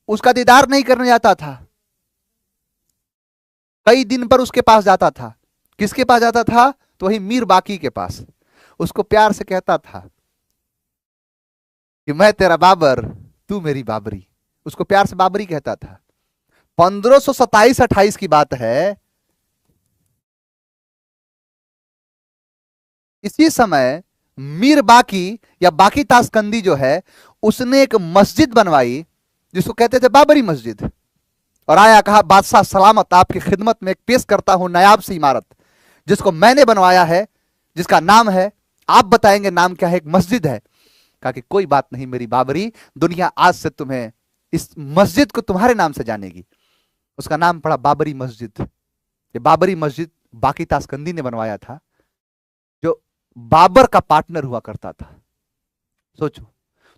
उसका दीदार नहीं करने जाता था। कई दिन पर उसके पास जाता था। किसके पास जाता था? तो वही मीर बाकी के पास। उसको प्यार से कहता था कि मैं तेरा बाबर, तू मेरी बाबरी। उसको प्यार से बाबरी कहता था। 1527-28 की बात है। इसी समय मीर बाकी या बाकी ताशकंदी जो है, उसने एक मस्जिद बनवाई जिसको कहते थे बाबरी मस्जिद। और आया, कहा बादशाह सलामत, आपकी खिदमत में एक पेश करता हूं नायाब सी इमारत जिसको मैंने बनवाया है, जिसका नाम है, आप बताएंगे नाम क्या है? एक मस्जिद है। कहा कि कोई बात नहीं मेरी बाबरी, दुनिया आज से तुम्हें, इस मस्जिद को तुम्हारे नाम से जानेगी। उसका नाम पड़ा बाबरी मस्जिद। ये बाबरी मस्जिद बाकी ताशकंदी ने बनवाया था, जो बाबर का पार्टनर हुआ करता था। सोचो,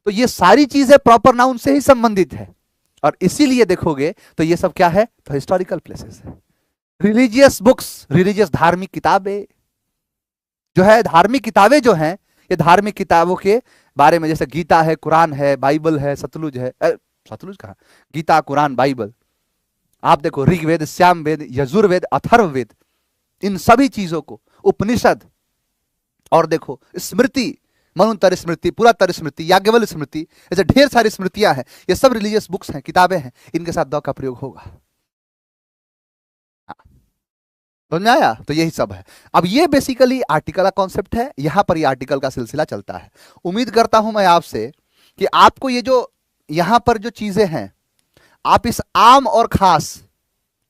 तो ये सारी चीजें प्रॉपर नाउन से ही संबंधित है। और इसीलिए देखोगे तो ये सब क्या है? तो हिस्टोरिकल प्लेसेस है। रिलीजियस बुक्स, रिलीजियस धार्मिक किताबें जो है, धार्मिक किताबें जो हैं, ये धार्मिक किताबों के बारे में, जैसे गीता है, कुरान है, बाइबल है, सतलुज है, सतलुज कहा, गीता, कुरान, बाइबल। आप देखो ऋग्वेद, श्यामवेद, यजुर्वेद, अथर्ववेद, इन सभी चीजों को, उपनिषद, और देखो स्मृति, मनुतर स्मृति, पुरातर स्मृति, याज्ञवल्क्य स्मृति, ऐसे ढेर सारी स्मृतियां हैं। ये सब रिलीजियस बुक्स हैं, किताबें हैं। इनके साथ द का प्रयोग होगा। समझ में आया? तो यही सब है। अब ये बेसिकली आर्टिकल का कॉन्सेप्ट है। यहां पर ये आर्टिकल का सिलसिला चलता है। उम्मीद करता हूं मैं आपसे कि आपको ये जो यहां पर जो चीजें हैं, आप इस आम और खास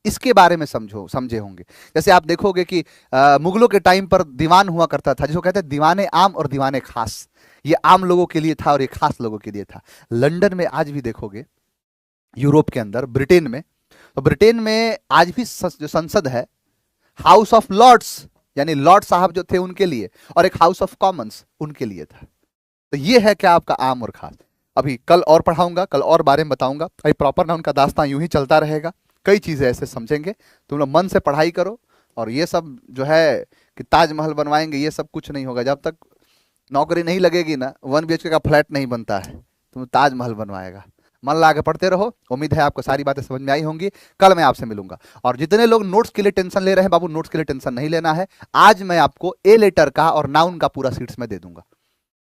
इसके बारे में समझे होंगे। जैसे आप देखोगे कि मुगलों के टाइम पर दीवान हुआ करता था, जिसको कहते हैं दीवाने आम और दीवाने खास। ये आम लोगों के लिए था और ये खास लोगों के लिए था। लंदन में आज भी देखोगे, यूरोप के अंदर, ब्रिटेन में, तो ब्रिटेन में आज भी जो संसद है, हाउस ऑफ लॉर्ड्स, यानी लॉर्ड साहब जो थे उनके लिए, और एक हाउस ऑफ कॉमन्स उनके लिए था। तो ये है क्या आपका आम और खास। अभी कल और पढ़ाऊंगा, कल और बारे में बताऊंगा। अभी प्रॉपर ना उनका दास्तां यूं ही चलता रहेगा। कई चीजें ऐसे समझेंगे। तुम लोग मन से पढ़ाई करो। और ये सब जो है कि ताजमहल बनवाएंगे, ये सब कुछ नहीं होगा। जब तक नौकरी नहीं लगेगी ना, 1 BHK का फ्लैट नहीं बनता है, तुम ताजमहल बनवाएगा। मन लगा के पढ़ते रहो। उम्मीद है आपको सारी बातें समझ में आई होंगी। कल मैं आपसे मिलूंगा। और जितने लोग नोट्स के लिए टेंशन ले रहे हैं, बाबू नोट्स के लिए टेंशन नहीं लेना है। आज मैं आपको ए लेटर का और नाउन का पूरा सीट्स में दे दूंगा।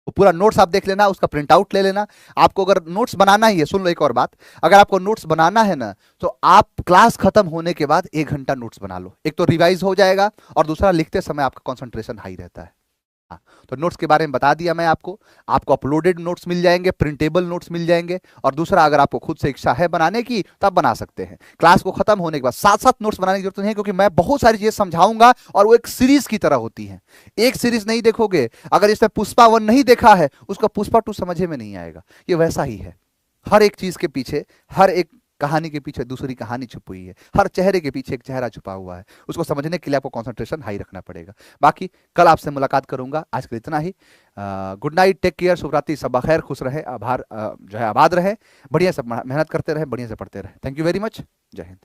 वो पूरा नोट्स आप देख लेना, उसका प्रिंट आउट ले लेना। आपको अगर नोट्स बनाना ही है, सुन लो एक और बात, अगर आपको नोट्स बनाना है ना, तो आप क्लास खत्म होने के बाद 1 घंटा नोट्स बना लो। एक तो रिवाइज हो जाएगा और दूसरा लिखते समय आपका कंसंट्रेशन हाई रहता है। हाँ, तो नोट्स के बारे में बता दिया मैं आपको। आपको अपलोडेड नोट्स मिल जाएंगे, प्रिंटेबल नोट्स मिल जाएंगे। और दूसरा, अगर आपको खुद से इच्छा है बनाने की तो आप बना सकते हैं। क्लास को खत्म होने के बाद साथ साथ नोट्स बनाने की जरूरत नहीं है, क्योंकि मैं बहुत सारी चीजें समझाऊंगा और वो एक सीरीज की तरह होती है। एक सीरीज नहीं देखोगे, अगर इसमें पुष्पा 1 नहीं देखा है, उसका पुष्पा 2 समझे में नहीं आएगा। ये वैसा ही है। हर एक चीज के पीछे, हर एक कहानी के पीछे दूसरी कहानी छुपी हुई है। हर चेहरे के पीछे एक चेहरा छुपा हुआ है। उसको समझने के लिए आपको कंसंट्रेशन हाई रखना पड़ेगा। बाकी कल आपसे मुलाकात करूंगा। आज के लिए इतना ही। गुड नाइट, टेक केयर, शुभ रात्रि, सब खैर, खुश रहे, आभार जो है आबाद रहे, बढ़िया से मेहनत करते रहे, बढ़िया से पढ़ते रहे। Thank you very much. जय हिंद।